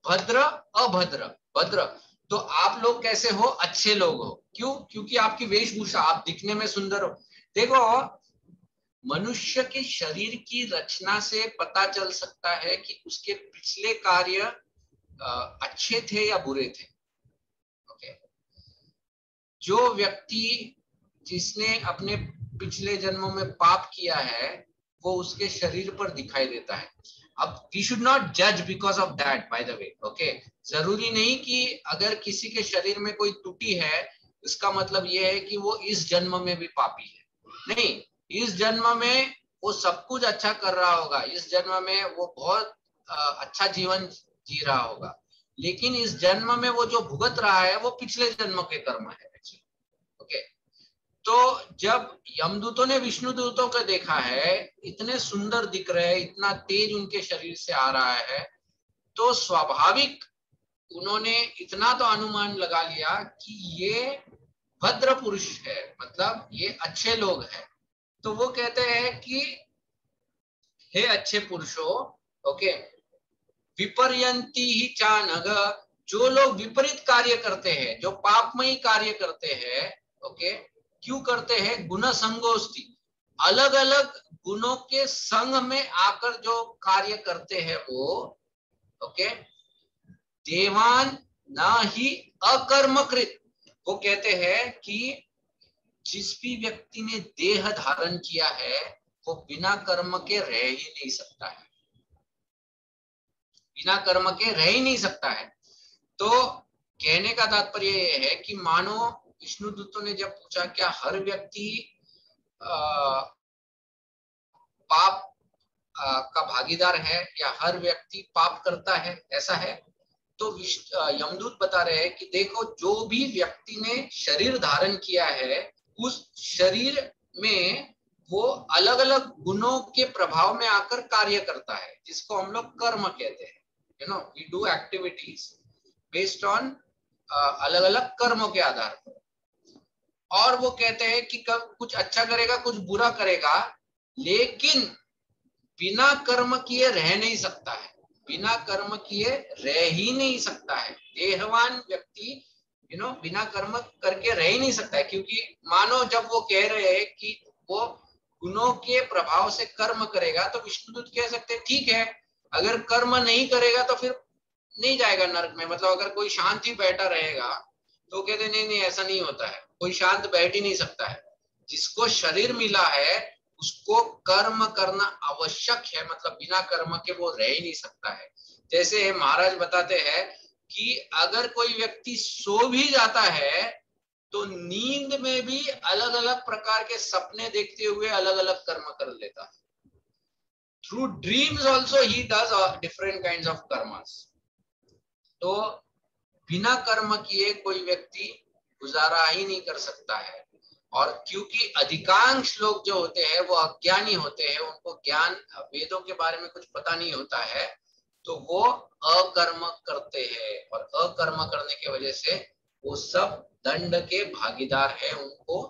भद्र अभद्र, भद्र तो आप लोग कैसे हो? अच्छे लोग हो। क्यों? क्योंकि आपकी वेशभूषा, आप दिखने में सुंदर हो। देखो, मनुष्य के शरीर की रचना से पता चल सकता है कि उसके पिछले कार्य अच्छे थे या बुरे थे। ओके, जो व्यक्ति जिसने अपने पिछले जन्मों में पाप किया है वो उसके शरीर पर दिखाई देता है। अब वी शुड नॉट जज because of that, by the way. Okay, जरूरी नहीं कि अगर किसी के शरीर में कोई त्रुटि है इसका मतलब ये है कि वो इस जन्म में भी पापी है। नहीं, इस जन्म में वो सब कुछ अच्छा कर रहा होगा, इस जन्म में वो बहुत अच्छा जीवन जी रहा होगा, लेकिन इस जन्म में वो जो भुगत रहा है वो पिछले जन्म के कर्म है। ओके, तो जब यमदूतों ने विष्णु दूतों को देखा है, इतने सुंदर दिख रहे हैं, इतना तेज उनके शरीर से आ रहा है, तो स्वाभाविक उन्होंने इतना तो अनुमान लगा लिया कि ये भद्र पुरुष है, मतलब ये अच्छे लोग हैं। तो वो कहते हैं कि हे अच्छे पुरुषों, ओके, विपर्यंती ही चानग, जो लोग विपरीत कार्य करते हैं, जो पापमयी कार्य करते हैं, ओके, क्यों करते हैं? गुण संगोष्ठी, अलग अलग गुणों के संग में आकर जो कार्य करते हैं वो, ओके, देवान न ही अकर्मकृत, वो कहते हैं कि जिस भी व्यक्ति ने देह धारण किया है वो बिना कर्म के रह ही नहीं सकता है, बिना कर्म के रह ही नहीं सकता है। तो कहने का तात्पर्य यह है कि मानो विष्णु दूतों ने जब पूछा क्या हर व्यक्ति पाप का भागीदार है या हर व्यक्ति पाप करता है, ऐसा है? तो यमदूत बता रहे हैं कि देखो, जो भी व्यक्ति ने शरीर धारण किया है उस शरीर में वो अलग अलग गुणों के प्रभाव में आकर कार्य करता है, जिसको हम लोग कर्म कहते हैं। You know, we do activities based on अलग अलग कर्मों के आधार पर। और वो कहते हैं कि कब कुछ अच्छा करेगा कुछ बुरा करेगा, लेकिन बिना कर्म किए रह नहीं सकता है, बिना कर्म किए रह ही नहीं सकता है। देहवान व्यक्ति बिना कर्म करके रह ही नहीं सकता है, क्योंकि मानो जब वो कह रहे हैं कि वो गुणों के प्रभाव से कर्म करेगा, तो विष्णुदूत कह सकते हैं ठीक है, अगर कर्म नहीं करेगा तो फिर नहीं जाएगा नरक में। मतलब अगर कोई शांत ही बैठा रहेगा तो कहते नहीं नहीं, ऐसा नहीं होता है, कोई शांत बैठ ही नहीं सकता है। जिसको शरीर मिला है उसको कर्म करना आवश्यक है, मतलब बिना कर्म के वो रह ही नहीं सकता है। जैसे महाराज बताते हैं कि अगर कोई व्यक्ति सो भी जाता है तो नींद में भी अलग अलग प्रकार के सपने देखते हुए अलग अलग कर्म कर लेता है। Through dreams also he does different kind of karmas. तो बिना कर्म किए कोई व्यक्ति गुजारा ही नहीं कर सकता है। और क्योंकि अधिकांश लोग जो होते हैं वो अज्ञानी होते हैं, उनको ज्ञान वेदों के बारे में कुछ पता नहीं होता है, तो वो अकर्म करते हैं, और अकर्म करने की वजह से वो सब दंड के भागीदार है, उनको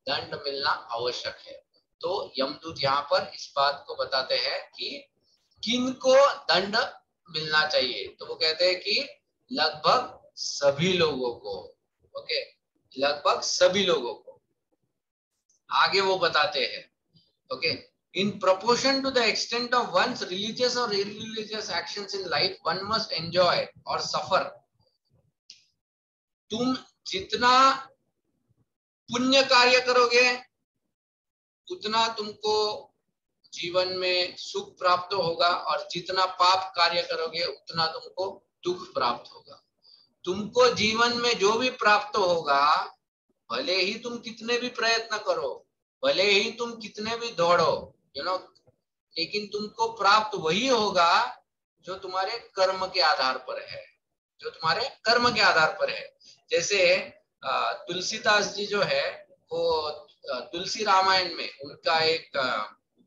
दंड मिलना आवश्यक है। तो यमदूत यहाँ पर इस बात को बताते हैं कि किनको दंड मिलना चाहिए। तो वो कहते हैं कि लगभग सभी लोगों को, ओके, लगभग सभी लोगों को। आगे वो बताते हैं, okay, in proportion to the extent of one's religious or irreligious actions in life, one must enjoy or suffer. तुम जितना पुण्य कार्य करोगे उतना तुमको जीवन में सुख प्राप्त होगा, और जितना पाप कार्य करोगे उतना तुमको दुख प्राप्त होगा। तुमको जीवन में जो भी प्राप्त होगा, भले ही तुम कितने भी प्रयत्न करो, भले ही तुम कितने भी दौड़ो, लेकिन तुमको प्राप्त वही होगा जो तुम्हारे कर्म के आधार पर है, जो तुम्हारे कर्म के आधार पर है। जैसे तुलसीदास जी जो है वो तुलसी रामायण में उनका एक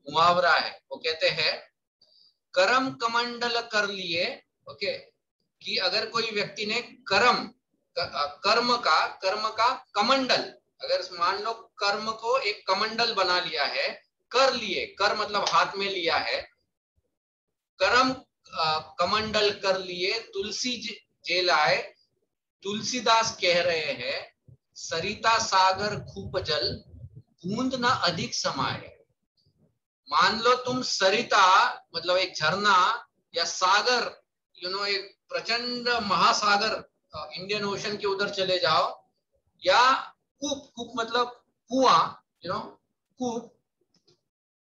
मुहावरा है, वो कहते हैं कर्म कमंडल कर लिए, ओके, कि अगर कोई व्यक्ति ने कर्म का कमंडल, अगर मान लो कर्म को एक कमंडल बना लिया है, कर लिए, कर मतलब हाथ में लिया है, कर्म कमंडल कर लिए तुलसी जेल आए। तुलसीदास कह रहे हैं सरिता सागर खूप जल, बूंद न अधिक समाये। मान लो तुम सरिता मतलब एक झरना, या सागर एक प्रचंड महासागर इंडियन ओशन के उधर चले जाओ, या कूप मतलब कुआं, कूप,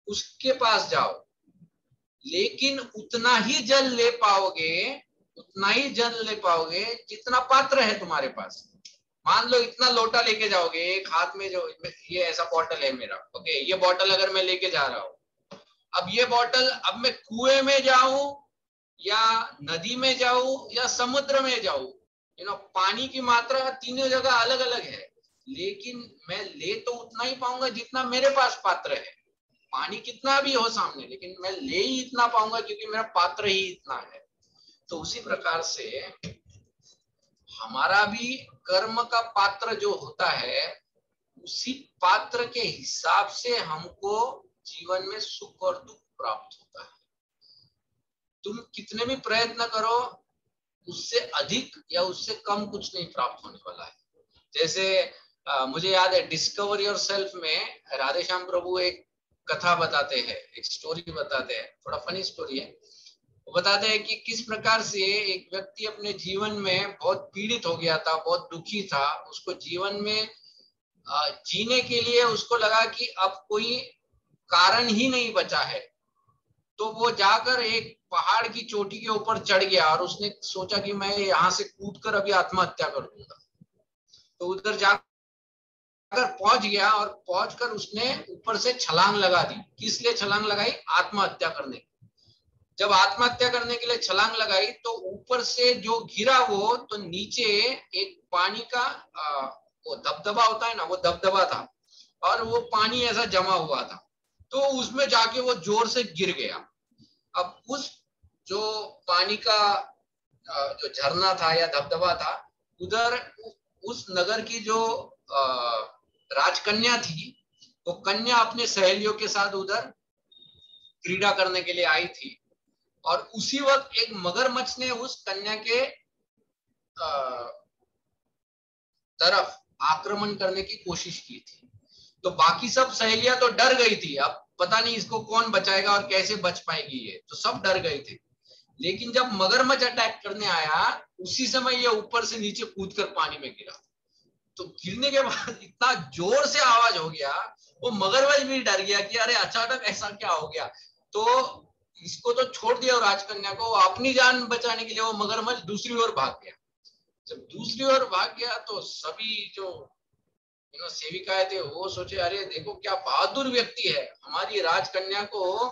उसके पास जाओ, लेकिन उतना ही जल ले पाओगे, उतना ही जल ले पाओगे जितना पात्र है तुम्हारे पास। मान लो इतना लोटा लेके जाओगे, एक हाथ में जो ये ऐसा बॉटल है मेरा, ओके, ये बॉटल अगर मैं लेके जा रहा हूं, अब ये बॉटल, अब मैं कुएं में जाऊं या नदी में जाऊं या समुद्र में जाऊं, पानी की मात्रा तीनों जगह अलग अलग है। लेकिन मैं ले तो उतना ही पाऊंगा जितना मेरे पास पात्र है। पानी कितना भी हो सामने, लेकिन मैं ले ही इतना पाऊंगा क्योंकि मेरा पात्र ही इतना है। तो उसी प्रकार से हमारा भी कर्म का पात्र जो होता है, उसी पात्र के हिसाब से हमको जीवन में सुख और दुख प्राप्त होता है। तुम कितने भी प्रयत्न करो, उससे अधिक या उससे कम कुछ नहीं प्राप्त होने वाला है। जैसे मुझे याद है डिस्कवर योर सेल्फ में राधे श्याम प्रभु एक कथा बताते हैं, एक स्टोरी बताते हैं, थोड़ा फनी स्टोरी है। वो बताते हैं कि किस प्रकार से एक व्यक्ति अपने जीवन में बहुत पीड़ित हो गया था, बहुत दुखी था। उसको जीवन में जीने के लिए उसको लगा कि अब कोई कारण ही नहीं बचा है। तो वो जाकर एक पहाड़ की चोटी के ऊपर चढ़ गया और उसने सोचा कि मैं यहाँ से कूदकर अभी आत्महत्या कर दूंगा। तो उधर जाकर पहुंच गया और पहुंचकर उसने ऊपर से छलांग लगा दी। किस लिए छलांग लगाई? आत्महत्या करने। जब आत्महत्या करने के लिए छलांग लगाई तो ऊपर से जो गिरा वो, तो नीचे एक पानी का वो दबदबा होता है ना, वो दबदबा था और वो पानी ऐसा जमा हुआ था। तो उसमें जाके वो जोर से गिर गया। अब उस जो पानी का जो झरना था या दबदबा था, उधर उस नगर की जो राजकन्या थी, वो कन्या अपने सहेलियों के साथ उधर क्रीड़ा करने के लिए आई थी। और उसी वक्त एक मगरमच्छ ने उस कन्या के तरफ आक्रमण करने की कोशिश की थी। तो बाकी सब सहेलियां तो डर गई थी, अब पता नहीं इसको कौन बचाएगा और कैसे बच पाएगी ये, तो सब डर गए थे। लेकिन जब मगरमच्छ अटैक करने आया, उसी समय ये ऊपर से नीचे कूदकर पानी में गिरा। तो गिरने के बाद इतना जोर से आवाज हो गया, वो मगरमच्छ भी डर गया कि अरे अचानक ऐसा क्या हो गया। तो इसको तो छोड़ दिया राजकन्या को, अपनी जान बचाने के लिए वो मगरमच्छ दूसरी ओर भाग गया। जब दूसरी ओर भाग गया तो सभी जो सेविकाएं थे वो सोचे, अरे देखो क्या बहादुर व्यक्ति है, हमारी राजकन्या को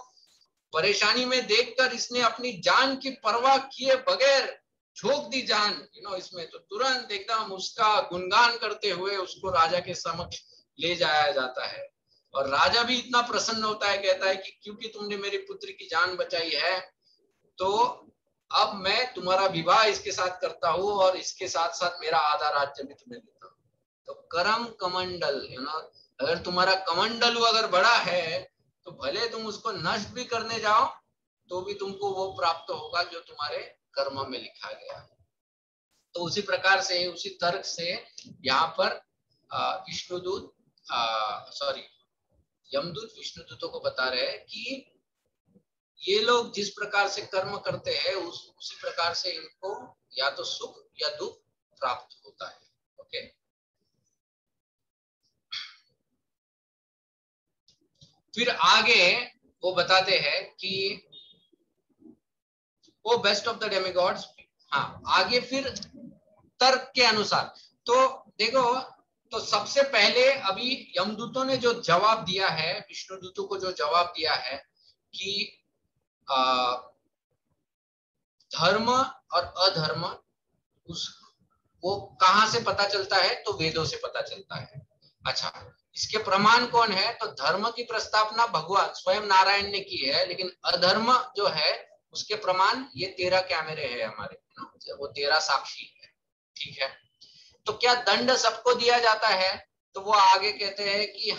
परेशानी में देखकर इसने अपनी जान की परवाह किए बगैर झोंक दी जान इसमें। तो तुरंत एकदम उसका गुणगान करते हुए उसको राजा के समक्ष ले जाया जाता है। और राजा भी इतना प्रसन्न होता है, कहता है कि क्योंकि तुमने मेरी पुत्री की जान बचाई है, तो अब मैं तुम्हारा विवाह इसके साथ करता हूँ और इसके साथ साथ मेरा आधा राज्य भी तुम्हें देता हूँ। तो करम कमंडल, अगर तुम्हारा कमंडल अगर बड़ा है तो भले तुम उसको नष्ट भी करने जाओ तो भी तुमको वो प्राप्त होगा जो तुम्हारे कर्म में लिखा गया। तो उसी प्रकार से, उसी तर्क से यहाँ पर विष्णुदूत यमदूत विष्णुदूतों को बता रहे हैं कि ये लोग जिस प्रकार से कर्म करते हैं उसी प्रकार से इनको या तो सुख या दुख प्राप्त होता है। ओके, फिर आगे वो बताते हैं कि वो बेस्ट ऑफ द डेमिगॉड्स। हाँ, आगे फिर तर्क के अनुसार तो देखो, तो सबसे पहले अभी यमदूतों ने जो जवाब दिया है, विष्णुदूतों को जो जवाब दिया है कि धर्म और अधर्म वो कहां से पता चलता है? तो वेदों से पता चलता है। अच्छा, इसके प्रमाण कौन है? तो धर्म की प्रस्तावना भगवान स्वयं नारायण ने की है, लेकिन अधर्म जो है उसके प्रमाण ये 13 कैमरे हैं हमारे, वो 13 साक्षी है। ठीक है, तो क्या दंड सबको दिया जाता है? तो वो आगे कहते हैं कि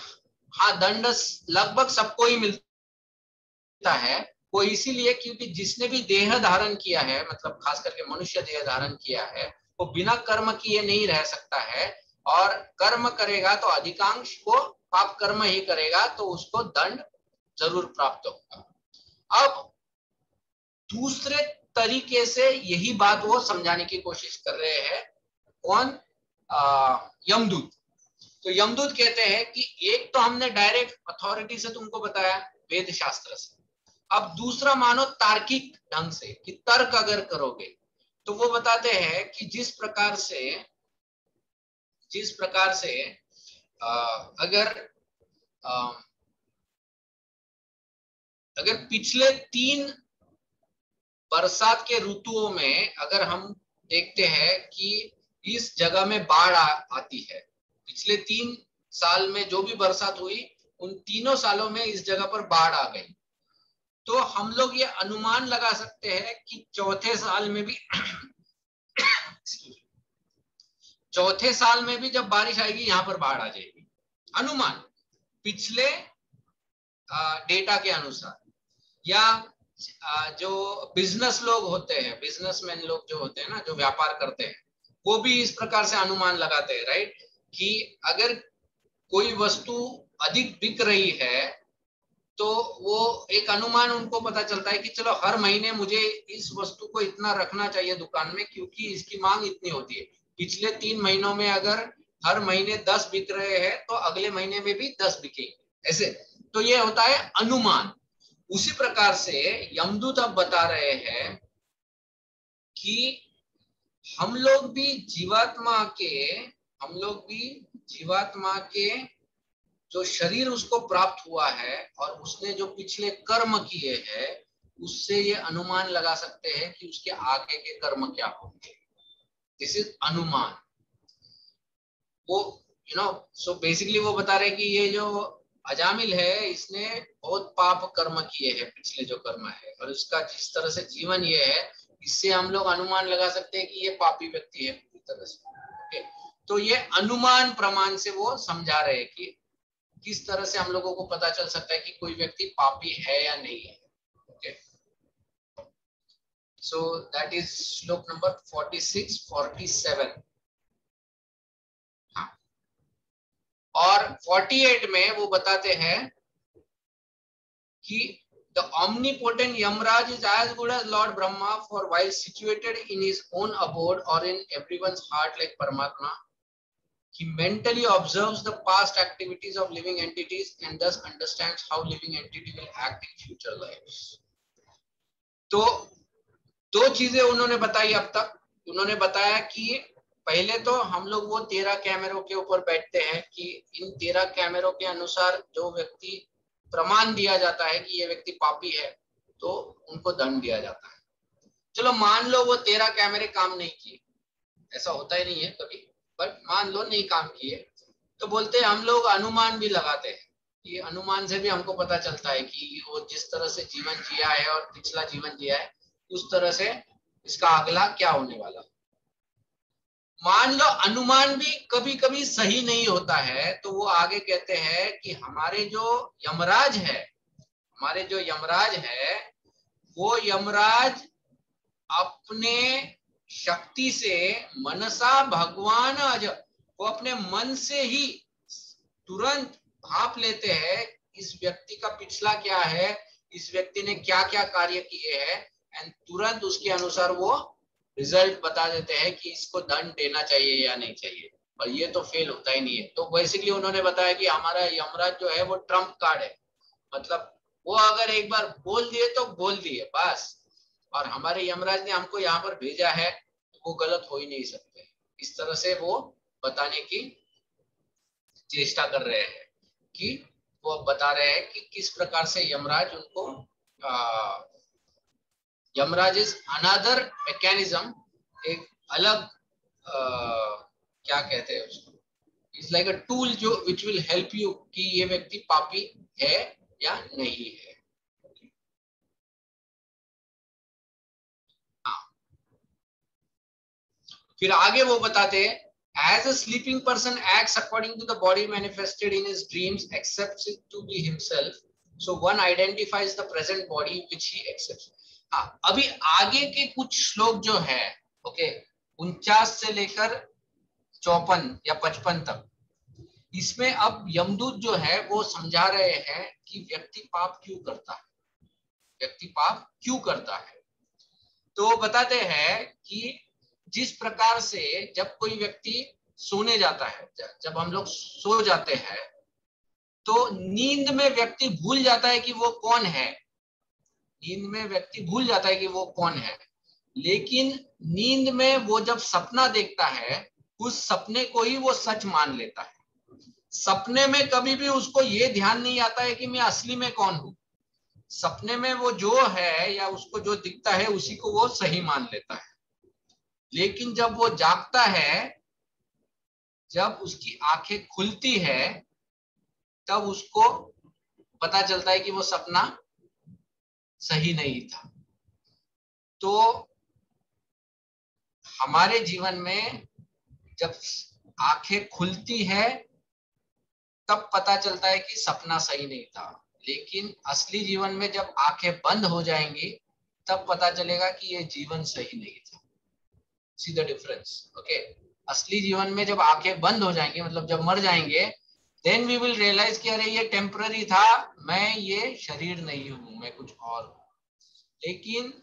हाँ, दंड लगभग सबको ही मिलता है। वो इसीलिए क्योंकि जिसने भी देह धारण किया है, मतलब खास करके मनुष्य देह धारण किया है, वो बिना कर्म किए नहीं रह सकता है। और कर्म करेगा तो अधिकांश को पाप कर्म ही करेगा, तो उसको दंड जरूर प्राप्त होगा। अब दूसरे तरीके से यही बात वो समझाने की कोशिश कर रहे हैं। कौन? यमदूत। तो यमदूत कहते हैं कि एक तो हमने डायरेक्ट अथॉरिटी से तुमको बताया, वेद शास्त्र से। अब दूसरा मानो तार्किक ढंग से, कि तर्क अगर करोगे, तो वो बताते हैं कि जिस प्रकार से अगर पिछले 3 बरसात के ऋतुओं में अगर हम देखते हैं कि इस जगह में बाढ़ आती है, पिछले 3 साल में जो भी बरसात हुई उन तीनों सालों में इस जगह पर बाढ़ आ गई। तो हम लोग ये अनुमान लगा सकते हैं कि चौथे साल में भी चौथे साल में भी जब बारिश आएगी यहाँ पर बाढ़ आ जाएगी। अनुमान पिछले डेटा के अनुसार, या जो बिजनेस लोग होते हैं, बिजनेसमैन लोग जो होते हैं ना, जो व्यापार करते हैं, वो भी इस प्रकार से अनुमान लगाते हैं, राइट, कि अगर कोई वस्तु अधिक बिक रही है तो वो एक अनुमान उनको पता चलता है कि चलो हर महीने मुझे इस वस्तु को इतना रखना चाहिए दुकान में क्योंकि इसकी मांग इतनी होती है। पिछले 3 महीनों में अगर हर महीने 10 बिक रहे हैं तो अगले महीने में भी 10 बिकेंगे, ऐसे। तो ये होता है अनुमान। उसी प्रकार से यमदूत अब बता रहे हैं कि हम लोग भी जीवात्मा के जो शरीर उसको प्राप्त हुआ है और उसने जो पिछले कर्म किए हैं उससे ये अनुमान लगा सकते हैं कि उसके आगे के कर्म क्या होंगे। दिस इज अनुमान। वो सो बेसिकली वो बता रहे कि ये जो अजामिल है इसने बहुत पाप कर्म किए हैं, पिछले जो कर्म है, और इसका जिस तरह से जीवन ये है इससे हम लोग अनुमान लगा सकते हैं कि ये पापी व्यक्ति है पूरी तरह से। ओके, तो ये अनुमान प्रमाण से वो समझा रहे हैं कि किस तरह से हम लोगों को पता चल सकता है कि कोई व्यक्ति पापी है या नहीं है। ओके, सो दैट इज श्लोक नंबर 46-47। और 48 में वो बताते हैं कि the omnipotent Yamraj is as good as Lord Brahma, for while situated in his own abode or in everyone's heart like Paramatma, he mentally observes the past activities of living entities and thus understands how living entity will act in future lives. तो 2 चीजें उन्होंने बताई अब तक। उन्होंने बताया कि पहले तो हम लोग वो 13 कैमरों के ऊपर बैठते हैं कि इन 13 कैमरों के अनुसार जो व्यक्ति प्रमाण दिया जाता है कि ये व्यक्ति पापी है तो उनको दंड दिया जाता है। चलो मान लो वो 13 कैमरे काम नहीं किए, ऐसा होता ही नहीं है कभी, बट मान लो नहीं काम किए, तो बोलते हैं हम लोग अनुमान भी लगाते हैं। ये अनुमान से भी हमको पता चलता है कि वो जिस तरह से जीवन जिया है और पिछला जीवन जिया है उस तरह से इसका अगला क्या होने वाला। मान लो अनुमान भी कभी कभी सही नहीं होता है तो वो आगे कहते हैं कि हमारे जो यमराज है वो यमराज अपने शक्ति से मनसा भगवान वो अपने मन से ही तुरंत भाप लेते हैं इस व्यक्ति का पिछला क्या है, इस व्यक्ति ने क्या क्या कार्य किए हैं, एंड तुरंत उसके अनुसार वो रिजल्ट बता देते हैं कि इसको दंड देना चाहिए या नहीं चाहिए। और ये तो फेल होता ही नहीं है। तो बेसिकली उन्होंने बताया कि हमारा यमराज जो है वो ट्रम्प कार्ड है, मतलब वो अगर एक बार बोल दिए तो बोल दिए बस, और हमारे यमराज ने हमको यहाँ पर भेजा है तो वो गलत हो ही नहीं सकते। इस तरह से वो बताने की चेष्टा कर रहे हैं कि वो बता रहे हैं कि किस प्रकार से यमराज उनको यमराज इज अनदर मैकेनिज्म, एक अलग क्या कहते हैं उसको, इट्स लाइक अ टूल जो विच विल हेल्प यू कि ये व्यक्ति पापी है या नहीं है। फिर आगे वो बताते हैं as a sleeping person acts according to the body manifested in his dreams, accepts it to be himself, so one identifies the present body which he accepts. हाँ, अभी आगे के कुछ श्लोक जो है, ओके, 49 से लेकर 54 या 55 तक, इसमें अब यमदूत जो है वो समझा रहे हैं कि व्यक्ति पाप क्यों करता है। तो बताते हैं कि जिस प्रकार से जब कोई व्यक्ति सोने जाता है, जब हम लोग सो जाते हैं तो नींद में व्यक्ति भूल जाता है कि वो कौन है, लेकिन नींद में वो जब सपना देखता है उस सपने को ही वो सच मान लेता है। सपने में कभी भी उसको ये ध्यान नहीं आता है कि मैं असली में कौन हूं। सपने में वो जो है या उसको जो दिखता है उसी को वो सही मान लेता है। लेकिन जब वो जागता है जब उसकी आंखें खुलती है तब उसको पता चलता है कि वो सपना सही नहीं था। तो हमारे जीवन में जब आंखें खुलती है तब पता चलता है कि सपना सही नहीं था, लेकिन असली जीवन में जब आंखें बंद हो जाएंगी तब पता चलेगा कि ये जीवन सही नहीं था। See the difference, okay. असली जीवन में जब आंखें बंद हो जाएंगी, मतलब जब मर जाएंगे, देन वी विल रियलाइज कि अरे ये टेम्पररी था, मैं ये शरीर नहीं हूं, मैं कुछ और हूं। लेकिन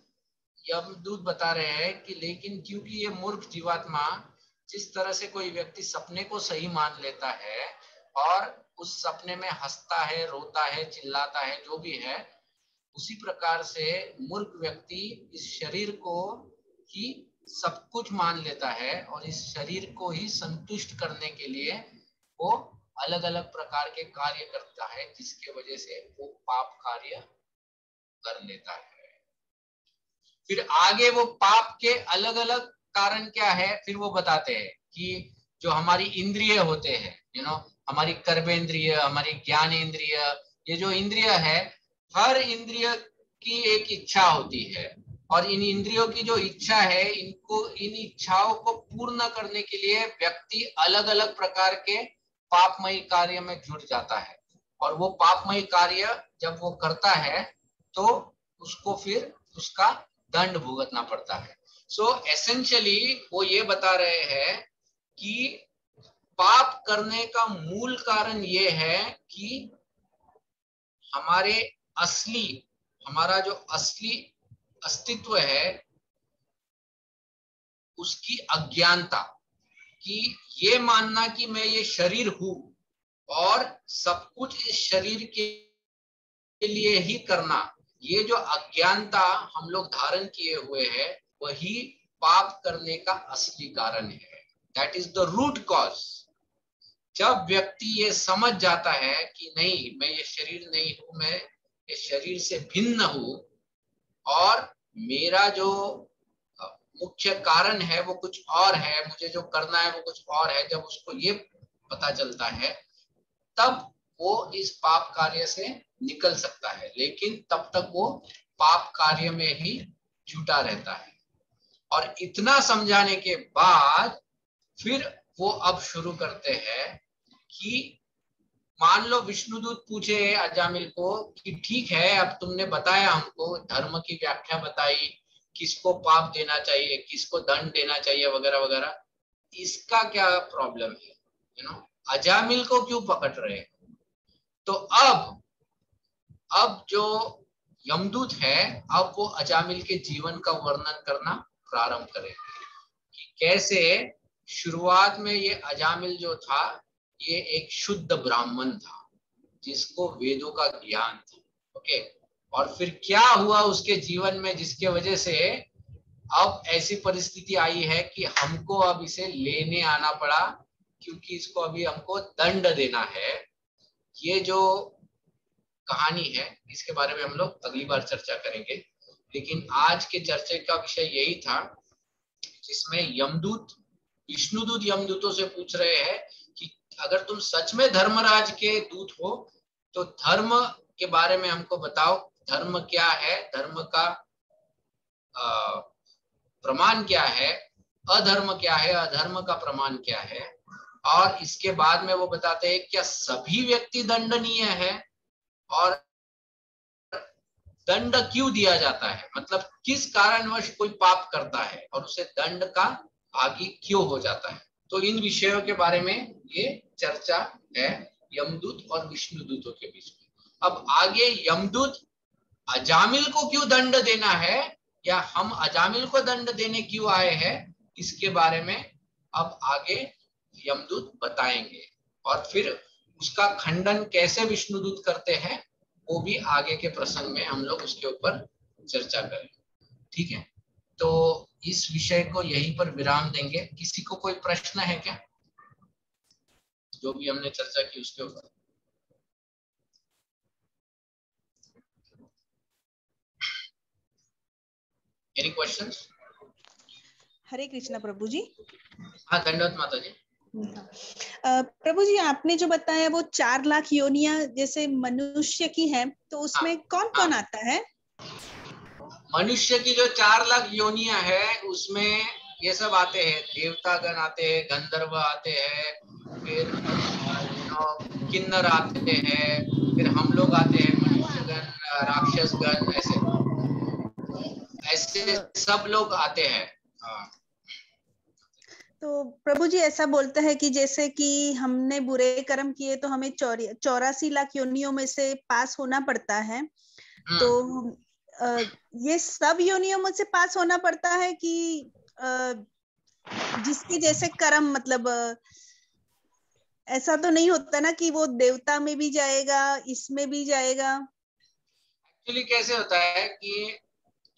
यमदूत बता रहे हैं कि लेकिन क्योंकि ये मूर्ख जीवात्मा, जिस तरह से कोई व्यक्ति सपने को सही मान लेता है और उस सपने में हंसता है, रोता है, चिल्लाता है, जो भी है, उसी प्रकार से मूर्ख व्यक्ति इस शरीर को ही सब कुछ मान लेता है और इस शरीर को ही संतुष्ट करने के लिए वो अलग अलग प्रकार के कार्य करता है, जिसके वजह से वो पाप कार्य कर लेता है। फिर आगे वो पाप के अलग अलग कारण क्या है फिर वो बताते हैं कि जो हमारी इंद्रिय होते हैं, हमारी कर्मेंद्रिय, हमारी ज्ञान इंद्रिय, ये जो इंद्रिय है, हर इंद्रिय की एक इच्छा होती है और इन इंद्रियों की जो इच्छा है, इन इच्छाओं को पूर्ण करने के लिए व्यक्ति अलग अलग प्रकार के पापमयी कार्य में जुट जाता है और वो पापमयी कार्य जब वो करता है तो उसको फिर उसका दंड भुगतना पड़ता है। सो एसेंशियली वो ये बता रहे हैं कि पाप करने का मूल कारण ये है कि हमारा जो असली अस्तित्व है उसकी अज्ञानता, कि ये मानना कि मैं ये शरीर हूं और सब कुछ इस शरीर के लिए ही करना, ये जो अज्ञानता हम लोग धारण किए हुए हैं वही पाप करने का असली कारण है। That is the root cause. जब व्यक्ति ये समझ जाता है कि नहीं, मैं ये शरीर नहीं हूं, मैं ये शरीर से भिन्न हूं और मेरा जो मुख्य कारण है वो कुछ और है, मुझे जो करना है वो कुछ और है, जब उसको ये पता चलता है तब वो इस पाप कार्य से निकल सकता है। लेकिन तब तक वो पाप कार्य में ही जुटा रहता है। और इतना समझाने के बाद फिर वो अब शुरू करते हैं कि मान लो विष्णुदूत पूछे अजामिल को कि ठीक है, अब तुमने बताया हमको, धर्म की व्याख्या बताई, किसको पाप देना चाहिए, किसको दंड देना चाहिए वगैरह वगैरह, इसका क्या प्रॉब्लम है, अजामिल को क्यों पकड़ रहे हैं? तो अब जो यमदूत है, अब वो अजामिल के जीवन का वर्णन करना प्रारंभ करेंगे कि कैसे शुरुआत में ये अजामिल जो था ये एक शुद्ध ब्राह्मण था जिसको वेदों का ज्ञान था, ओके। और फिर क्या हुआ उसके जीवन में जिसके वजह से अब ऐसी परिस्थिति आई है कि हमको अब इसे लेने आना पड़ा, क्योंकि इसको अभी हमको दंड देना है। ये जो कहानी है इसके बारे में हम लोग अगली बार चर्चा करेंगे, लेकिन आज के चर्चे का विषय यही था जिसमें यमदूत विष्णुदूत यमदूतों से पूछ रहे हैं कि अगर तुम सच में धर्मराज के दूत हो तो धर्म के बारे में हमको बताओ, धर्म क्या है, धर्म का प्रमाण क्या है, अधर्म क्या है, अधर्म का प्रमाण क्या है। और इसके बाद में वो बताते हैं क्या सभी व्यक्ति दंडनीय है और दंड क्यों दिया जाता है, मतलब किस कारणवश कोई पाप करता है और उसे दंड का भागी क्यों हो जाता है। तो इन विषयों के बारे में ये चर्चा है यमदूत और विष्णुदूतों के बीच में। अब आगे यमदूत अजामिल को क्यों दंड देना है या हम अजामिल को दंड देने क्यों आए हैं, इसके बारे में अब आगे यमदूत बताएंगे और फिर उसका खंडन कैसे विष्णुदूत करते हैं वो भी आगे के प्रसंग में हम लोग उसके ऊपर चर्चा करेंगे। ठीक है, तो इस विषय को यहीं पर विराम देंगे। किसी को कोई प्रश्न है क्या जो भी हमने चर्चा की उसके ऊपर? Any questions? हरे कृष्णा प्रभु जी। हाँ, दंडवत माता जी। प्रभु जी, आपने जो बताया वो 4 लाख योनियां जैसे मनुष्य की हैं, तो उसमें कौन कौन आता है? मनुष्य की जो 4 लाख योनियां है उसमें ये सब आते हैं, देवतागण आते हैं, गंधर्व आते हैं, फिर किन्नर आते हैं, फिर हम लोग आते हैं, मनुष्यगण, राक्षसगण, ऐसे सब लोग आते हैं। तो प्रभु जी ऐसा बोलता है कि जैसे कि हमने बुरे कर्म किए तो हमें 84 लाख योनियों में से पास होना पड़ता है, तो ये सब योनियों में से पास होना पड़ता है कि जिसके जैसे कर्म, मतलब ऐसा तो नहीं होता ना कि वो देवता में भी जाएगा, इसमें भी जाएगा? एक्चुअली कैसे होता है कि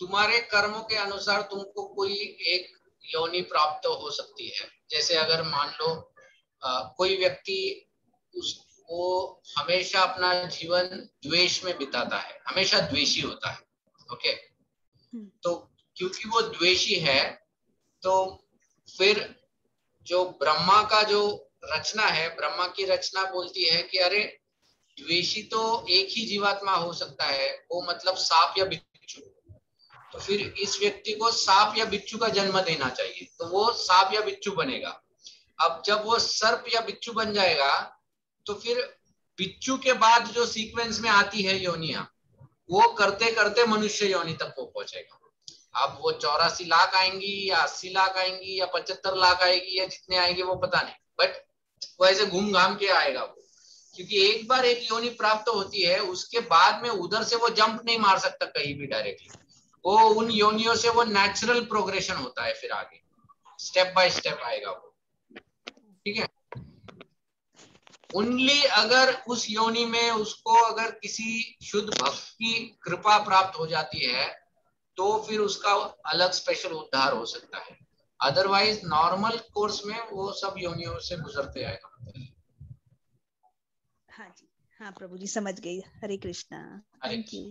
तुम्हारे कर्मों के अनुसार तुमको कोई एक योनि प्राप्त हो सकती है। जैसे अगर मान लो कोई व्यक्ति वो हमेशा अपना जीवन द्वेष में बिताता है, हमेशा द्वेषी होता है, ओके, तो क्योंकि वो द्वेषी है तो फिर जो ब्रह्मा का जो रचना है, ब्रह्मा की रचना बोलती है कि अरे द्वेषी तो एक ही जीवात्मा हो सकता है, वो मतलब सांप या बिच्छू, तो फिर इस व्यक्ति को सांप या बिच्छू का जन्म देना चाहिए, तो वो सांप या बिच्छू बनेगा। अब जब वो सर्प या बिच्छू बन जाएगा तो फिर बिच्छू के बाद जो सीक्वेंस में आती है योनियां, वो करते करते मनुष्य योनि तक वो पहुंचेगा। अब वो 84 लाख आएंगी या 80 लाख आएंगी या 75 लाख आएगी या जितने आएंगे वो पता नहीं, बट वो ऐसे घूम घाम के आएगा वो, क्योंकि एक बार एक योनि प्राप्त होती है उसके बाद में उधर से वो जंप नहीं मार सकता कहीं भी डायरेक्टली, वो उन योनियों से वो नेचुरल प्रोग्रेशन होता है, फिर आगे स्टेप बाय स्टेप आएगा वो, ठीक है। ओनली अगर उस योनि में उसको अगर किसी शुद्ध भक्त की कृपा प्राप्त हो जाती है तो फिर उसका अलग स्पेशल उद्धार हो सकता है, अदरवाइज नॉर्मल कोर्स में वो सब योनियों से गुजरते आएगा। हाँ जी, हाँ प्रभु जी, समझ गई। हरे कृष्णा, थैंक यू।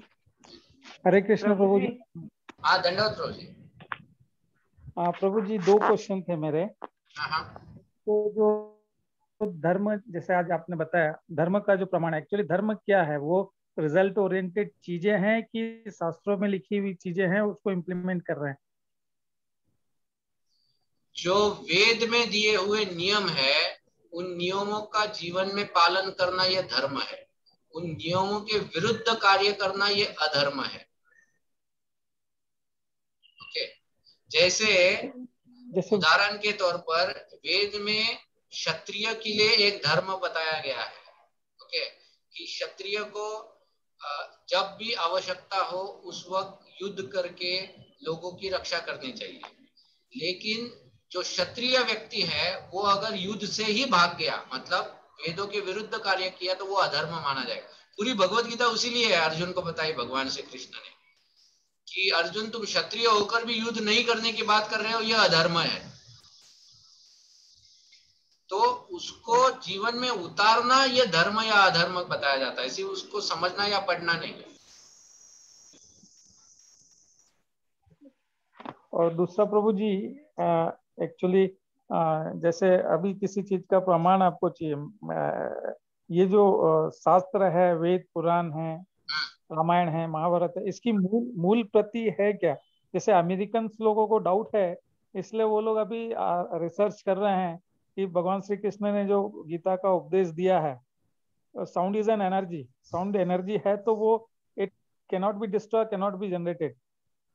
हरे कृष्ण प्रभु जी। हाँ, धन्यवाद प्रभु जी। प्रभु जी 2 क्वेश्चन थे मेरे। तो जो धर्म, जैसे आज आपने बताया धर्म का जो प्रमाण, एक्चुअली धर्म क्या है? वो रिजल्ट ओरिएंटेड चीजें हैं कि शास्त्रों में लिखी हुई चीजें हैं उसको इम्प्लीमेंट कर रहे हैं? जो वेद में दिए हुए नियम है उन नियमों का जीवन में पालन करना यह धर्म है, उन नियमों के विरुद्ध कार्य करना यह अधर्म है, ओके। जैसे उदाहरण के तौर पर वेद में क्षत्रिय के लिए एक धर्म बताया गया है, ओके, कि क्षत्रिय को जब भी आवश्यकता हो उस वक्त युद्ध करके लोगों की रक्षा करनी चाहिए, लेकिन जो क्षत्रिय व्यक्ति है वो अगर युद्ध से ही भाग गया, मतलब वेदों के विरुद्ध कार्य किया, तो वो अधर्म माना जाएगा। पूरी भगवत गीता उसीलिए है अर्जुन को बताई भगवान श्री कृष्ण ने कि अर्जुन तुम क्षत्रिय होकर भी युद्ध नहीं करने की बात कर रहे हो, यह अधर्म है। तो उसको जीवन में उतारना यह धर्म या अधर्म बताया जाता है, इसी उसको समझना या पढ़ना नहीं। और दूसरा प्रभु जी, एक्चुअली जैसे अभी किसी चीज का प्रमाण आपको चाहिए, ये जो शास्त्र है, वेद पुराण है, रामायण है, महाभारत है, इसकी मूल प्रति है क्या? जैसे अमेरिकन लोगों को डाउट है, इसलिए वो लोग अभी रिसर्च कर रहे हैं कि भगवान श्री कृष्ण ने जो गीता का उपदेश दिया है, sound is an energy, sound energy है, तो वो it can not be destroy, can not be generated.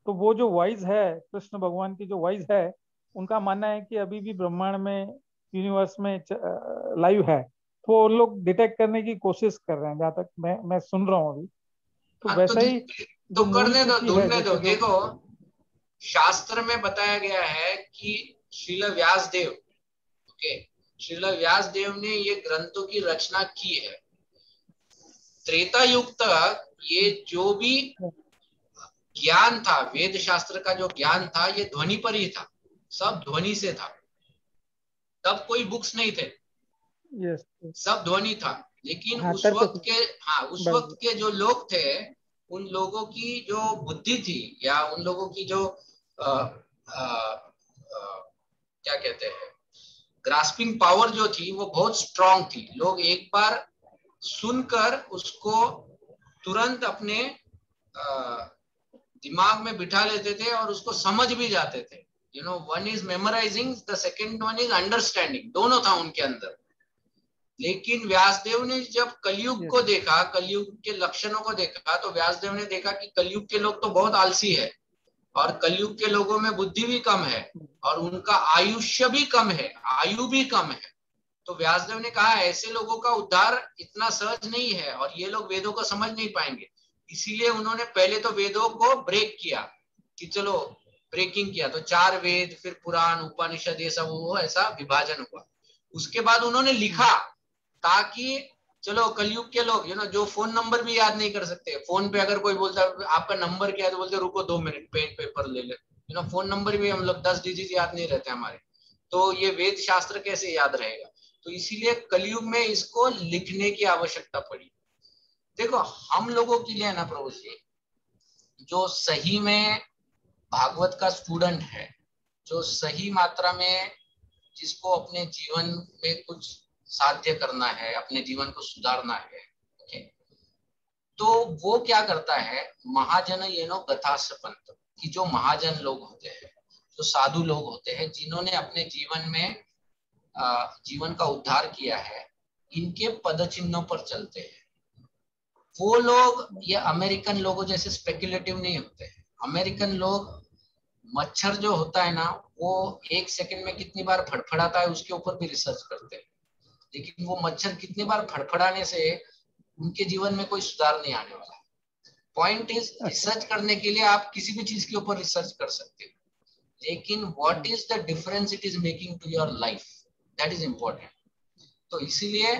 तो वो जो वॉइस है, कृष्ण भगवान की जो वॉइस है, उनका मानना है कि अभी भी ब्रह्मांड में, यूनिवर्स में लाइव है, तो वो लोग डिटेक्ट करने की कोशिश कर रहे हैं, जहाँ तक मैं सुन रहा हूँ अभी। तो वैसा ही तो करने दो, ढूंढने दो। देखो शास्त्र में बताया गया है कि श्रील व्यासदेव, ओके, श्रील व्यासदेव ने ये ग्रंथों की रचना की है। त्रेता युग तक ये जो भी ज्ञान था, वेद शास्त्र का जो ज्ञान था, ये ध्वनि पर ही था, सब ध्वनि से था, तब कोई बुक्स नहीं थे, सब ध्वनि था। लेकिन उस वक्त के जो लोग थे, उन लोगों की जो बुद्धि थी या उन लोगों की जो क्या कहते हैं, ग्रास्पिंग पावर जो थी वो बहुत स्ट्रांग थी। लोग एक बार सुनकर उसको तुरंत अपने दिमाग में बिठा लेते थे और उसको समझ भी जाते थे। You know, one is memorising, the second one is understanding, दोनों था उनके अंदर। लेकिन व्यासदेव ने जब कलयुग को देखा, कलयुग के लक्षणों को देखा, तो व्यासदेव ने देखा कि कलयुग के लोग तो बहुत आलसी है और कलयुग के लोगों में बुद्धि भी कम है और उनका आयुष्य भी कम है, आयु भी कम है। तो व्यासदेव ने कहा ऐसे लोगों का उद्धार इतना सहज नहीं है और ये लोग वेदों को समझ नहीं पाएंगे। इसीलिए उन्होंने पहले तो वेदों को ब्रेक किया कि चलो ब्रेकिंग किया, तो 4 वेद, फिर पुराण, उपनिषद, ये सब वो ऐसा विभाजन हुआ। उसके बाद उन्होंने लिखा ताकि चलो कलयुग के लोग जो फोन नंबर भी याद नहीं कर सकते, फोन पे अगर कोई बोलता है आपका नंबर क्या है तो बोलते रुको 2 मिनट पेन पेपर ले ले, फोन नंबर भी हम लोग 10 डिजिट याद नहीं रहते हमारे, तो ये वेद शास्त्र कैसे याद रहेगा। तो इसीलिए कलयुग में इसको लिखने की आवश्यकता पड़ी। देखो हम लोगों के लिए ना प्रभु जी, जो सही में भागवत का स्टूडेंट है, जो सही मात्रा में जिसको अपने जीवन में कुछ साध्य करना है, अपने जीवन को सुधारना है, तो वो क्या करता है, महाजन येनो गथास्य पंथ, कि जो महाजन लोग होते हैं, जो साधु लोग होते हैं, जिन्होंने अपने जीवन में जीवन का उद्धार किया है, इनके पद चिन्हों पर चलते हैं। वो लोग ये अमेरिकन लोगों जैसे स्पेकुलेटिव नहीं होते हैं। अमेरिकन लोग मच्छर जो होता है ना, वो 1 सेकंड में कितनी बार फड़फड़ाता है उसके ऊपर भी रिसर्च करते हैं, लेकिन वो मच्छर कितनी बार फड़फड़ाने से उनके जीवन में कोई सुधार नहीं आने वाला। पॉइंट इज, रिसर्च करने के लिए आप किसी भी चीज के ऊपर रिसर्च कर सकते हो, लेकिन what is the difference it is making to your life, that is important. तो इसीलिए